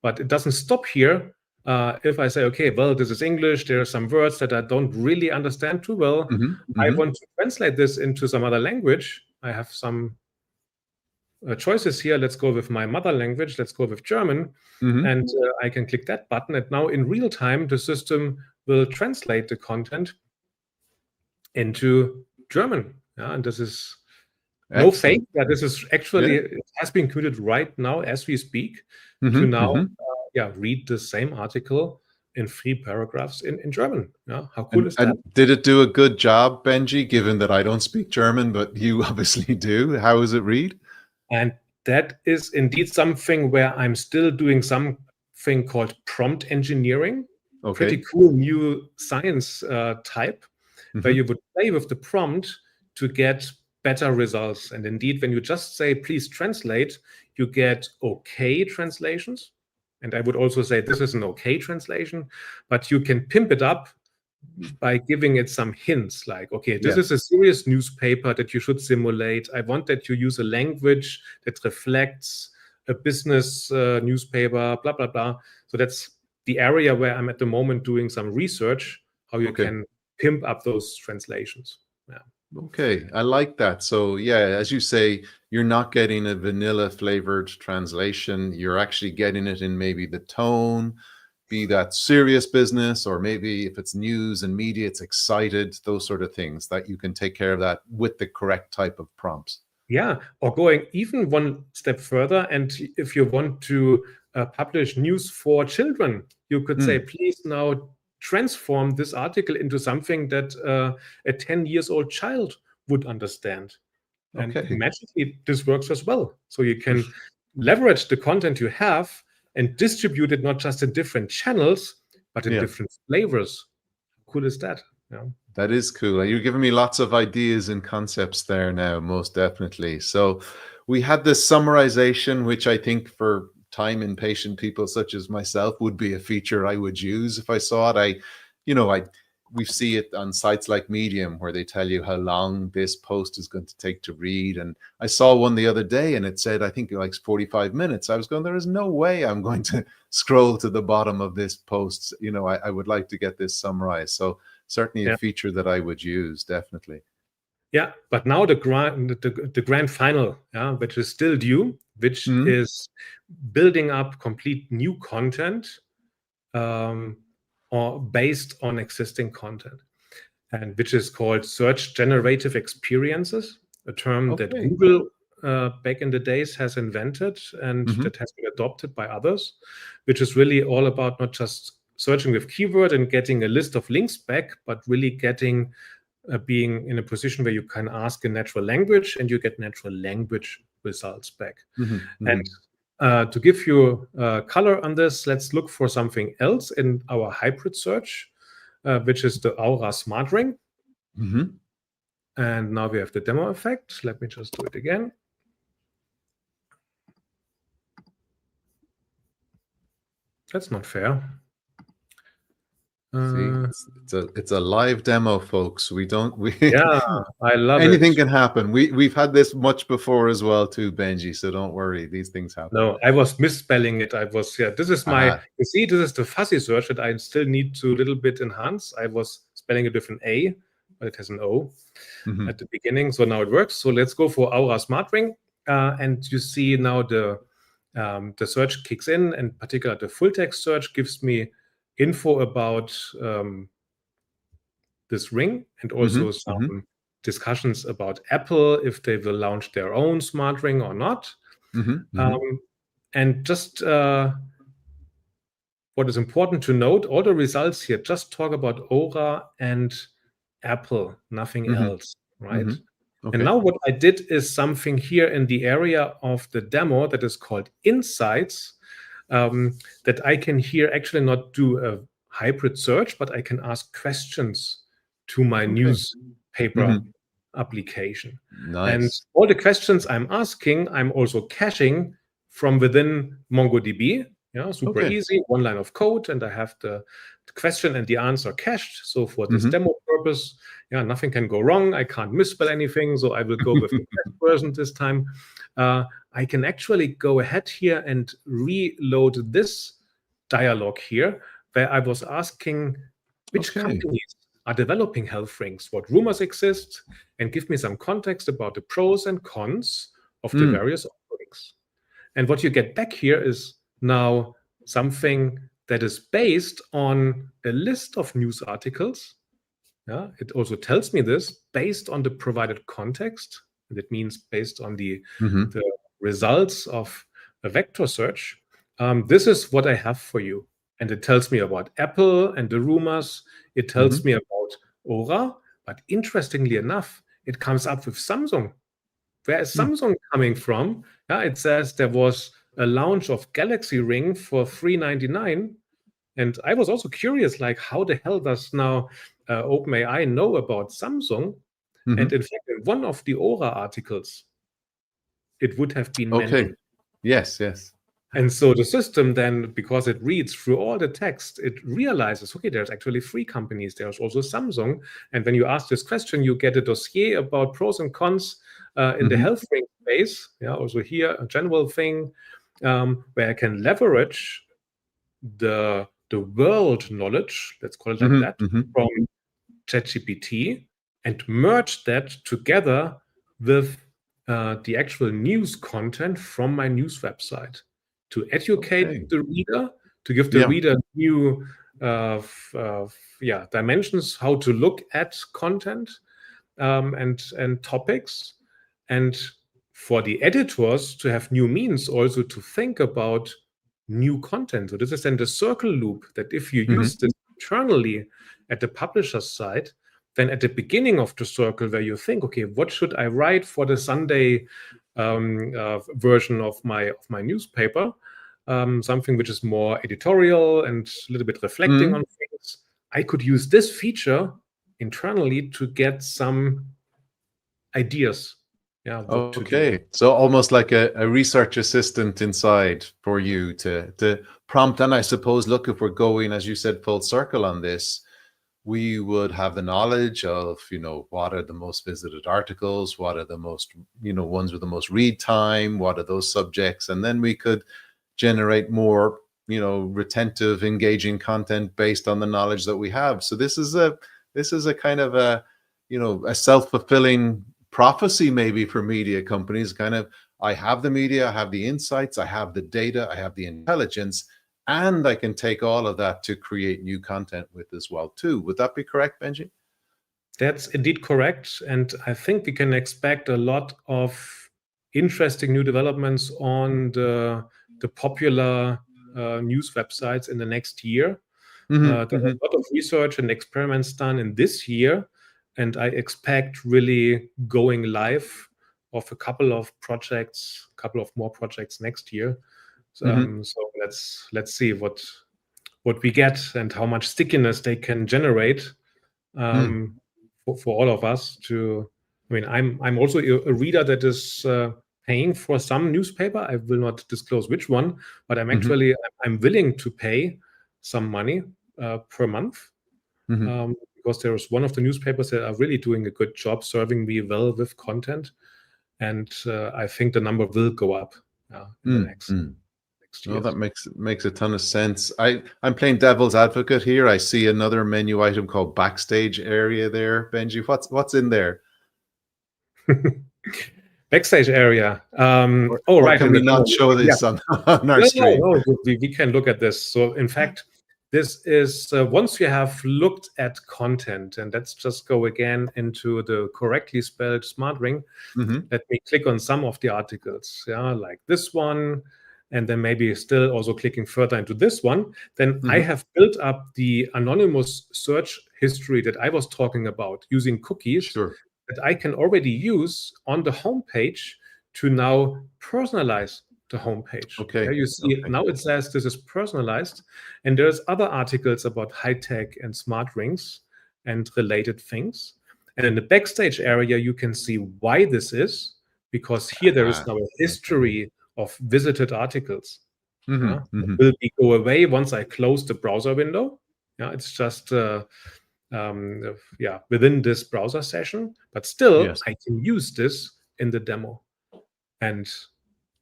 But it doesn't stop here. If I say, okay, well, this is English, there are some words that I don't really understand too well. I want to translate this into some other language. I have some choices here. Let's go with my mother language. Let's go with German. And I can click that button. And now in real time, the system will translate the content into German. Yeah, and this is no fake. Yeah, this is actually, it has been included right now as we speak to now read the same article in 3 paragraphs in German. Yeah, how cool is that? And did it do a good job, Benji, given that I don't speak German, but you obviously do? How does it read? And that is indeed something where I'm still doing something called prompt engineering. Okay. Pretty cool new science type where you would play with the prompt to get better results. And indeed, when you just say, please translate, you get okay translations. And I would also say this is an okay translation, but you can pimp it up by giving it some hints like, okay, this is a serious newspaper that you should simulate. I want that you use a language that reflects a business newspaper, blah, blah, blah. So that's the area where I'm at the moment doing some research, how you can pimp up those translations. Yeah. Okay, I like that. So yeah, as you say, you're not getting a vanilla flavored translation. You're actually getting it in maybe the tone, be that serious business, or maybe if it's news and media, it's excited, those sort of things, that you can take care of that with the correct type of prompts. Yeah, or going even one step further. And if you want to publish news for children, you could say, please now transform this article into something that a 10-year-old child would understand. And magically, this works as well. So you can leverage the content you have and distribute it not just in different channels, but in different flavors. How cool is that? Yeah. That is cool. You're giving me lots of ideas and concepts there now, most definitely. So we had this summarization, which I think for time impatient people such as myself would be a feature I would use if I saw it. We see it on sites like Medium where they tell you how long this post is going to take to read. And I saw one the other day and it said, I think like 45 minutes. I was going, there is no way I'm going to scroll to the bottom of this post. I would like to get this summarized. So certainly a feature that I would use, definitely. Yeah, but now the grand final, which is still due, which is building up complete new content or based on existing content, and which is called search generative experiences, a term that Google back in the days has invented and that has been adopted by others, which is really all about not just searching with keyword and getting a list of links back, but really getting being in a position where you can ask in natural language and you get natural language results back. And to give you color on this, let's look for something else in our hybrid search, which is the Aura Smart Ring. And now we have the demo effect. Let me just do it again. That's not fair. See, it's a live demo, folks. Yeah, I love anything it. can happen. We've had this much before as well too, Benji. So don't worry, these things happen. No, I was misspelling it. This is my, you see, this is the fuzzy search that I still need to a little bit enhance. I was spelling it with an A, but it has an O at the beginning. So now it works. So let's go for Aura Smart Ring. And you see now the search kicks in, and in particular the full text search gives me info about this ring, and also some discussions about Apple, if they will launch their own smart ring or not. And just what is important to note, all the results here just talk about Aura and Apple, nothing else, right? And now what I did is something here in the area of the demo that is called Insights, that I can here actually not do a hybrid search, but I can ask questions to my newspaper application. Nice. And all the questions I'm asking, I'm also caching from within MongoDB. Yeah, super easy, one line of code, and I have the question and the answer cached. So for this demo purpose, nothing can go wrong. I can't misspell anything, so I will go with the best version this time. I can actually go ahead here and reload this dialog here, where I was asking which companies are developing health rings, what rumors exist, and give me some context about the pros and cons of the various And what you get back here is now something that is based on a list of news articles. Yeah, it also tells me this based on the provided context. That means based on the results of a vector search. This is what I have for you. And it tells me about Apple and the rumors. It tells me about Aura. But interestingly enough, it comes up with Samsung. Where is Samsung coming from? Yeah, it says there was a launch of Galaxy Ring for $399. And I was also curious, like, how the hell does now OpenAI know about Samsung? And in fact, in one of the Aura articles, it would have been mentioned. Yes. And so the system then, because it reads through all the text, it realizes, okay, there's actually 3 companies. There's also Samsung. And when you ask this question, you get a dossier about pros and cons in the health ring space. Yeah, also here, a general thing where I can leverage the world knowledge, let's call it like that, from ChatGPT and merge that together with the actual news content from my news website to educate the reader, to give the reader new dimensions, how to look at content and topics, and for the editors to have new means also to think about new content. So this is then the circle loop, that if you use this internally at the publisher's side, then at the beginning of the circle where you think, okay, what should I write for the Sunday version of my newspaper, something which is more editorial and a little bit reflecting on things, I could use this feature internally to get some ideas. Yeah. Okay. So almost like a research assistant inside for you to prompt. And I suppose, look, if we're going, as you said, full circle on this, we would have the knowledge of, what are the most visited articles, what are the most, ones with the most read time, what are those subjects, and then we could generate more, retentive, engaging content based on the knowledge that we have. So this is a kind of a self-fulfilling prophecy maybe for media companies. Kind of, I have the media, I have the insights, I have the data, I have the intelligence, and I can take all of that to create new content with as well too. Would that be correct, Benji? That's indeed correct. And I think we can expect a lot of interesting new developments on the popular news websites in the next year. There are a lot of research and experiments done in this year, and I expect really going live of a couple of more projects next year. So let's see what we get and how much stickiness they can generate for all of us. I'm also a reader that is paying for some newspaper. I will not disclose which one, but I'm actually I'm willing to pay some money per month because there is one of the newspapers that are really doing a good job serving me well with content, and I think the number will go up in the next years. Well, that makes a ton of sense. I'm playing devil's advocate here. I see another menu item called backstage area there. Benji, what's in there? Backstage area. Right. Can we not show this on our screen? No, we can look at this. So in fact, this is once you have looked at content, and let's just go again into the correctly spelled smart ring. Let me click on some of the articles, like this one, and then maybe still also clicking further into this one. Then I have built up the anonymous search history that I was talking about using cookies that I can already use on the homepage to now personalize the homepage. Okay. You see now it says this is personalized, and there's other articles about high tech and smart rings and related things. And in the backstage area, you can see why this is, because here there is now a history of visited articles. Will be go away once I close the browser window. It's just within this browser session, but still I can use this in the demo. And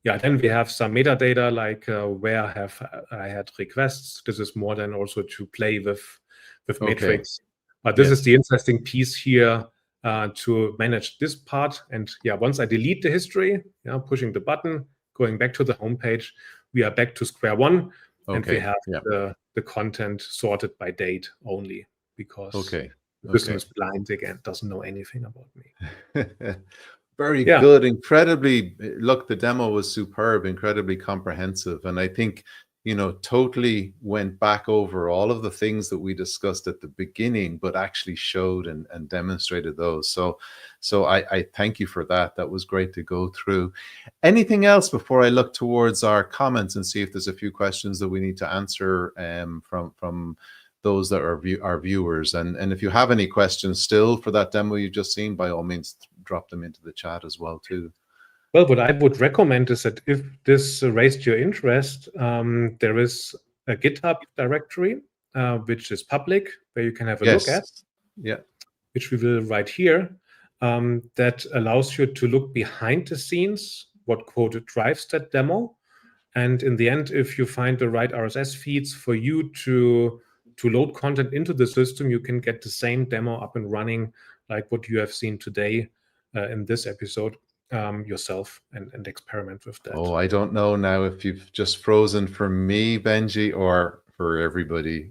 then we have some metadata like where have I had requests. This is more than also to play with metrics. But this is the interesting piece here to manage this part. And once I delete the history, pushing the button, going back to the homepage, we are back to square one, and we Okay. have Yeah. the content sorted by date only, because Okay. the system Okay. is blind again, doesn't know anything about me. Very Yeah. good. Incredibly, look, the demo was superb, incredibly comprehensive. And I think, totally went back over all of the things that we discussed at the beginning, but actually showed and demonstrated those. So I thank you for that. That was great to go through. Anything else before I look towards our comments and see if there's a few questions that we need to answer from those that are our viewers? And if you have any questions still for that demo you've just seen, by all means, drop them into the chat as well too. Well, what I would recommend is that if this raised your interest, there is a GitHub directory, which is public, where you can have a look at. Yeah. Which we will write here, that allows you to look behind the scenes, what code drives that demo. And in the end, if you find the right RSS feeds for you to load content into the system, you can get the same demo up and running like what you have seen today in this episode yourself, and experiment with that. Oh, I don't know now if you've just frozen for me, Benji, or for everybody.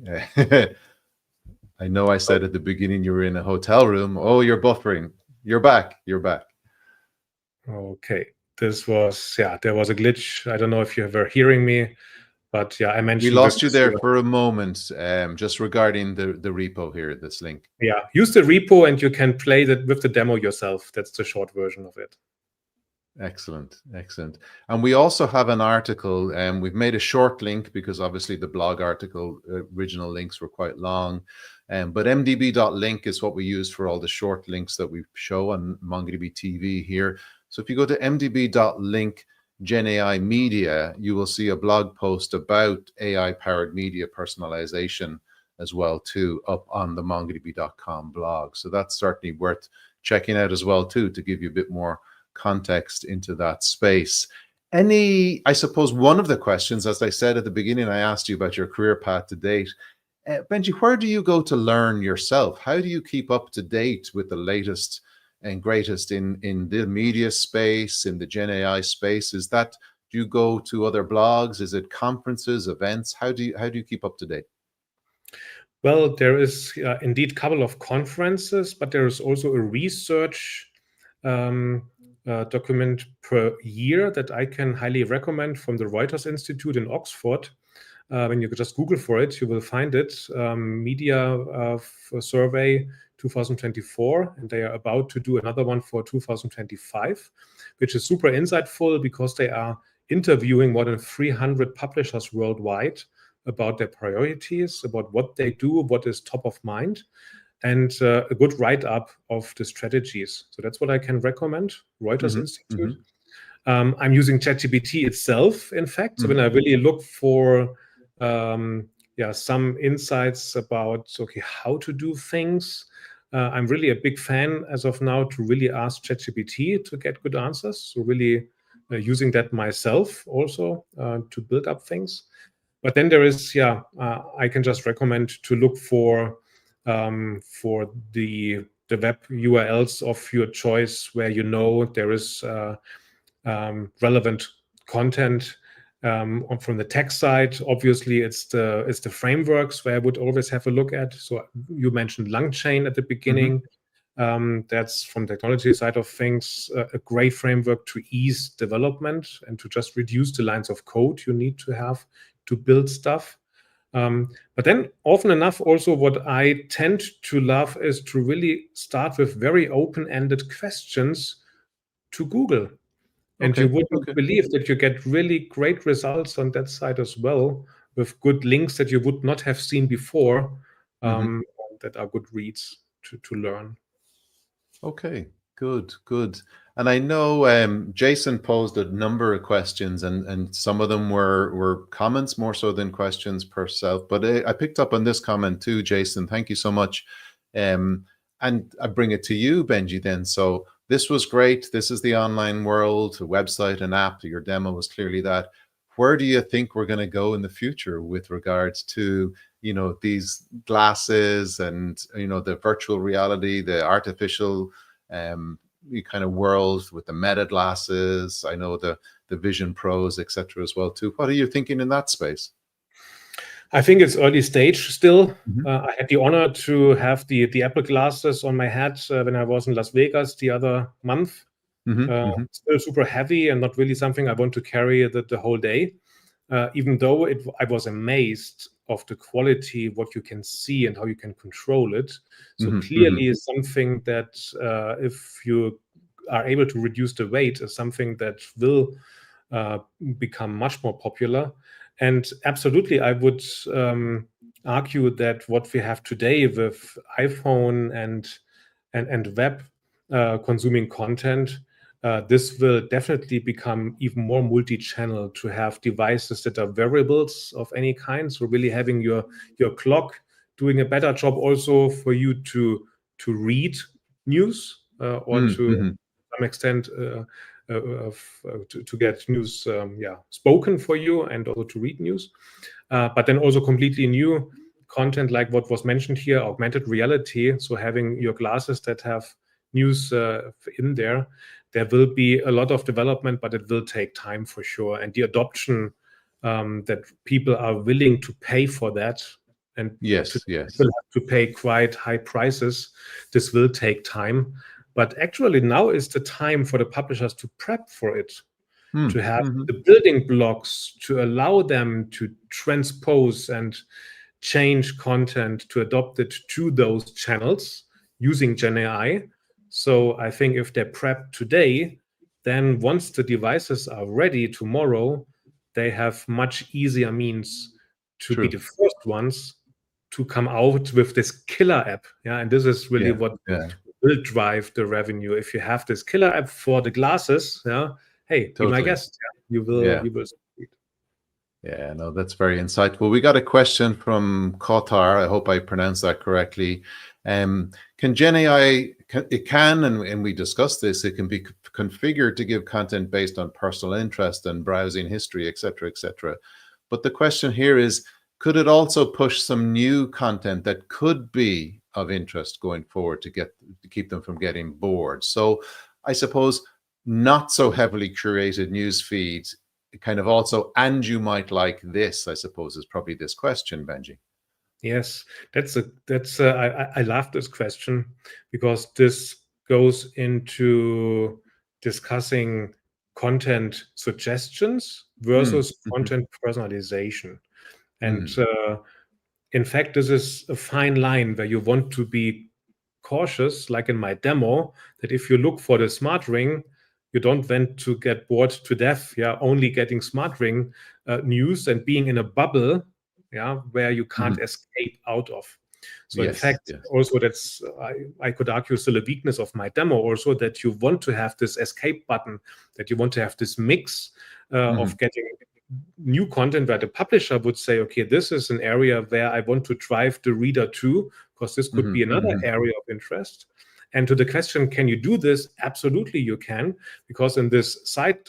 I know I said at the beginning you were in a hotel room. Oh, you're buffering. You're back. You're back. Okay. This was, there was a glitch. I don't know if you were hearing me, but I mentioned. We lost you there for a moment, just regarding the repo here, this link. Yeah, use the repo and you can play that with the demo yourself. That's the short version of it. Excellent, excellent. And we also have an article, and we've made a short link because obviously the blog article original links were quite long. But mdb.link is what we use for all the short links that we show on MongoDB TV here. So if you go to mdb.link GenAI media, you will see a blog post about AI-powered media personalization as well too, up on the mongodb.com blog. So that's certainly worth checking out as well too, to give you a bit more context into that space. I suppose one of the questions, as I said at the beginning, I asked you about your career path to date. Benji, where do you go to learn yourself? How do you keep up to date with the latest and greatest in the media space, in the GenAI space? Do you go to other blogs? Is it conferences, events? How do you keep up to date? Well, there is indeed a couple of conferences, but there is also a research document per year that I can highly recommend from the Reuters Institute in Oxford. When you just Google for it, you will find it. Media Survey 2024, and they are about to do another one for 2025, which is super insightful because they are interviewing more than 300 publishers worldwide about their priorities, about what they do, what is top of mind, and a good write-up of the strategies. So that's what I can recommend, Reuters Institute. I'm using ChatGPT itself, in fact. So when I really look for some insights about how to do things, I'm really a big fan as of now to really ask ChatGPT to get good answers. So really using that myself also to build up things. But then there is, I can just recommend to look for the web URLs of your choice, where there is relevant content. From the tech side, obviously, it's the frameworks where I would always have a look at. So you mentioned LangChain at the beginning. That's from the technology side of things, a great framework to ease development and to just reduce the lines of code you need to have to build stuff. But then often enough, also what I tend to love is to really start with very open-ended questions to Google. And you wouldn't believe that you get really great results on that side as well, with good links that you would not have seen before, that are good reads to learn. Okay, good. And I know Jason posed a number of questions, and some of them were comments more so than questions per self. But I picked up on this comment too, Jason. Thank you so much. And I bring it to you, Benji, then. So this was great. This is the online world, a website, an app. Your demo was clearly that. Where do you think we're going to go in the future with regards to these glasses and the virtual reality, the artificial kind of world with the meta glasses? I know the the Vision Pros, etc. as well too. What are you thinking in that space? I think it's early stage still. Mhm. I had the honor to have the Apple glasses on my head when I was in Las Vegas the other month. Still super heavy and not really something I want to carry the whole day. Even though I was amazed of the quality, what you can see and how you can control it. So clearly is something that if you are able to reduce the weight is something that will become much more popular. And absolutely, I would argue that what we have today with iPhone and web consuming content, this will definitely become even more multi-channel to have devices that are variables of any kind. So really having your clock doing a better job also for you to read news or to some extent to get news spoken for you and also to read news. But then also completely new content like what was mentioned here, augmented reality. So having your glasses that have news in there. There will be a lot of development, but it will take time for sure. And the adoption that people are willing to pay for that and Yes. will have to pay quite high prices. This will take time. But actually now is the time for the publishers to prep for it, to have the building blocks to allow them to transpose and change content to adopt it to those channels using GenAI. So I think if they're prepped today, then once the devices are ready tomorrow, they have much easier means to be the first ones to come out with this killer app. Yeah, and this is really what will drive the revenue. If you have this killer app for the glasses, hey, be my guest. You will succeed. Yeah, no, that's very insightful. We got a question from Kotar. I hope I pronounced that correctly. Can GenAI, and we discussed this, it can be configured to give content based on personal interest and browsing history, etc., etc. But the question here is, could it also push some new content that could be of interest going forward to keep them from getting bored? So I suppose not so heavily curated news feeds kind of also, and you might like this, I suppose, is probably this question, Benji. Yes, I love this question because this goes into discussing content suggestions versus content personalization. And in fact, this is a fine line where you want to be cautious, like in my demo, that if you look for the smart ring, you don't want to get bored to death, only getting smart ring news and being in a bubble, where you can't escape out of. So in fact, also that's, I could argue still a weakness of my demo also, that you want to have this escape button, that you want to have this mix of getting new content where the publisher would say, okay, this is an area where I want to drive the reader to, because this could be another area of interest. And to the question, can you do this? Absolutely, you can, because in this side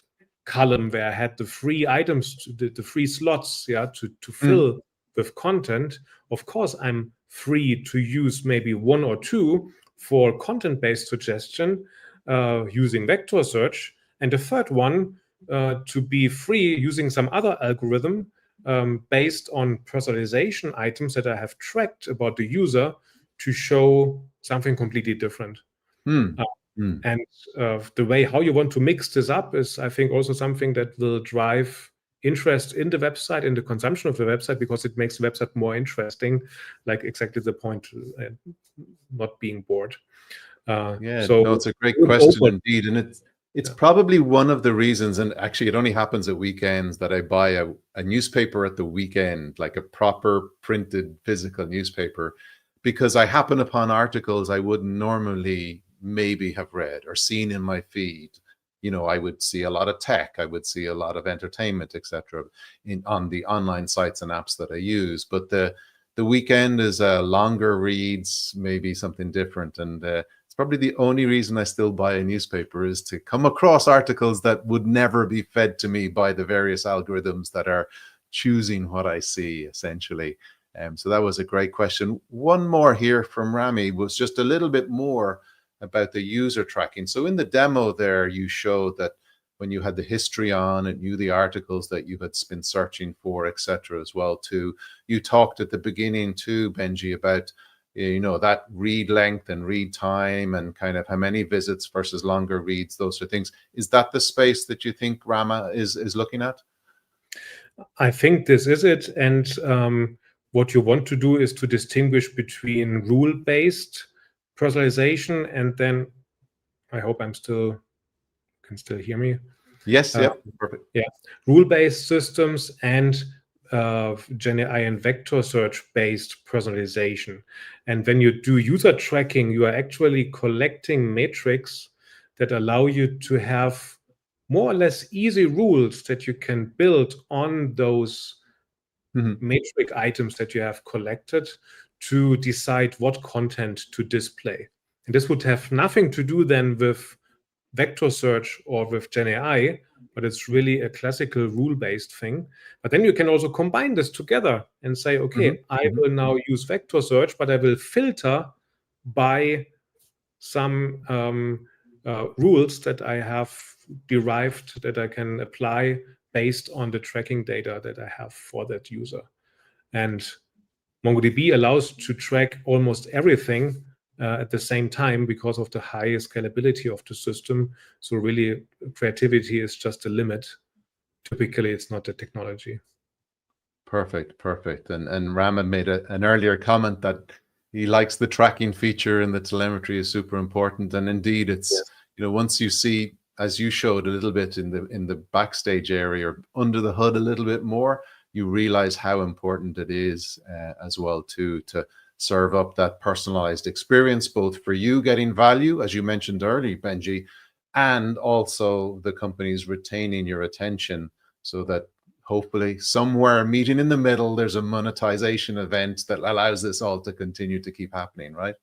column where I had the free items, the free slots, to fill with content, of course, I'm free to use maybe one or two for content-based suggestion using vector search, and the third one to be free using some other algorithm based on personalization items that I have tracked about the user to show something completely different. And the way how you want to mix this up is, I think, also something that will drive interest in the website, in the consumption of the website, because it makes the website more interesting, like exactly the point, not being bored. So it's a great question indeed. And it's probably one of the reasons, and actually it only happens at weekends, that I buy a newspaper at the weekend, like a proper printed physical newspaper, because I happen upon articles I wouldn't normally maybe have read or seen in my feed. You know, I would see a lot of tech, I would see a lot of entertainment, etc., on the online sites and apps that I use. But the weekend is longer reads, maybe something different, and it's probably the only reason I still buy a newspaper, is to come across articles that would never be fed to me by the various algorithms that are choosing what I see, essentially. So that was a great question. One more here from Rami was just a little bit more about the user tracking. So in the demo there, you showed that when you had the history on, it knew the articles that you had been searching for, etc. as well too. You talked at the beginning too, Benji, about that read length and read time and kind of how many visits versus longer reads, those sort of things. Is that the space that you think Rama is looking at? I think this is it. And what you want to do is to distinguish between rule-based personalization and then, I hope can still hear me. Yes, perfect. Yeah, rule-based systems and GenAI and vector search-based personalization. And when you do user tracking, you are actually collecting metrics that allow you to have more or less easy rules that you can build on those metric items that you have collected to decide what content to display. And this would have nothing to do then with vector search or with GenAI, but it's really a classical rule-based thing. But then you can also combine this together and say, okay, I will now use vector search, but I will filter by some rules that I have derived that I can apply based on the tracking data that I have for that user. And MongoDB allows to track almost everything at the same time because of the high scalability of the system. So really, creativity is just a limit. Typically, it's not the technology. Perfect. And Rama made an earlier comment that he likes the tracking feature and the telemetry is super important. And indeed, it's once you see, as you showed a little bit in the backstage area or under the hood a little bit more, you realize how important it is as well to serve up that personalized experience, both for you getting value, as you mentioned earlier, Benji, and also the companies retaining your attention so that hopefully somewhere meeting in the middle, there's a monetization event that allows this all to continue to keep happening, right?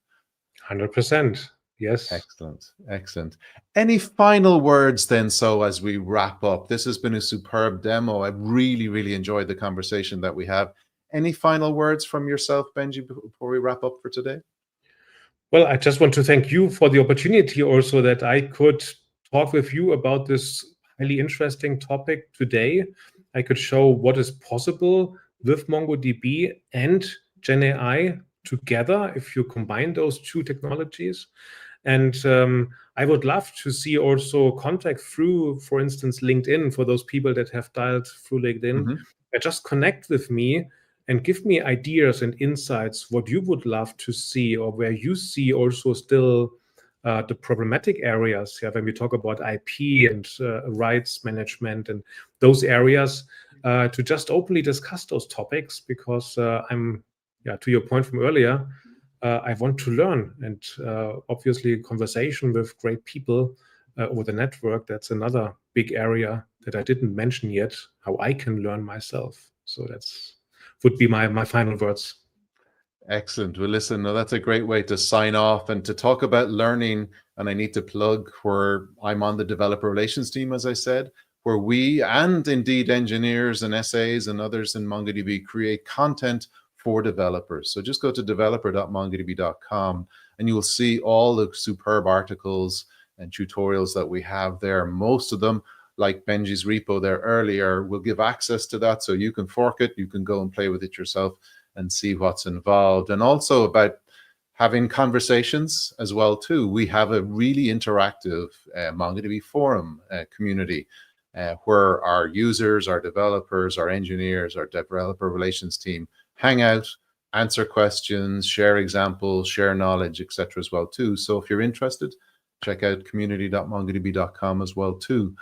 100%. Yes. Excellent. Any final words then, so as we wrap up? This has been a superb demo. I've really enjoyed the conversation that we have. Any final words from yourself, Benji, before we wrap up for today? Well, I just want to thank you for the opportunity also that I could talk with you about this highly interesting topic today. I could show what is possible with MongoDB and GenAI together if you combine those two technologies. And I would love to see also contact through, for instance, LinkedIn, for those people that have dialed through LinkedIn. Just connect with me and give me ideas and insights what you would love to see or where you see also still the problematic areas. When we talk about IP and rights management and those areas, to just openly discuss those topics, because I'm, to your point from earlier, I want to learn, and obviously conversation with great people over the network, that's another big area that I didn't mention yet, how I can learn myself. So that's would be my final words. Excellent. Well, listen, no, that's a great way to sign off and to talk about learning. And I need to plug where I'm on the developer relations team, as I said, where we and indeed engineers and SAs and others in MongoDB create content for developers. So just go to developer.mongodb.com and you will see all the superb articles and tutorials that we have there. Most of them, like Benji's repo there earlier, will give access to that. So you can fork it, you can go and play with it yourself and see what's involved. And also about having conversations as well too. We have a really interactive MongoDB forum community where our users, our developers, our engineers, our developer relations team hang out, answer questions, share examples, share knowledge, etc. as well too. So if you're interested, check out community.mongodb.com as well too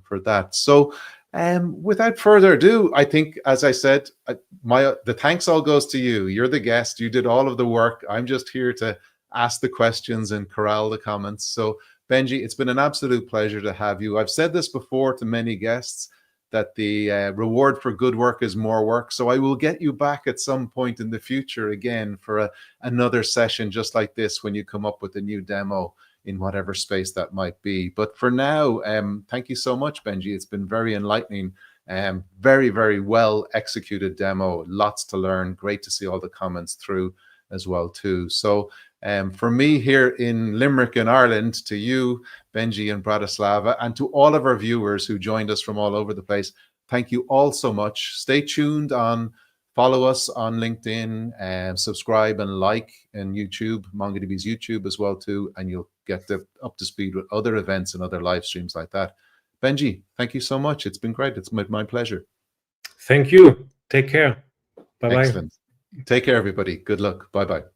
for that. So without further ado, I think, as I said, the thanks all goes to you. You're the guest. You did all of the work. I'm just here to ask the questions and corral the comments. So Benji, it's been an absolute pleasure to have you. I've said this before to many guests, that the reward for good work is more work. So I will get you back at some point in the future again for another session just like this when you come up with a new demo in whatever space that might be. But for now, thank you so much, Benji. It's been very enlightening. Very well executed demo. Lots to learn. Great to see all the comments through. as well too. So for me here in Limerick in Ireland, to you, Benji and Bratislava, and to all of our viewers who joined us from all over the place, thank you all so much. Stay tuned on, follow us on LinkedIn, and subscribe and like in YouTube, MongoDB's YouTube as well too, and you'll get up to speed with other events and other live streams like that. Benji, thank you so much. It's been great. It's my pleasure. Thank you. Take care. Bye-bye. Excellent. Take care, everybody. Good luck. Bye-bye.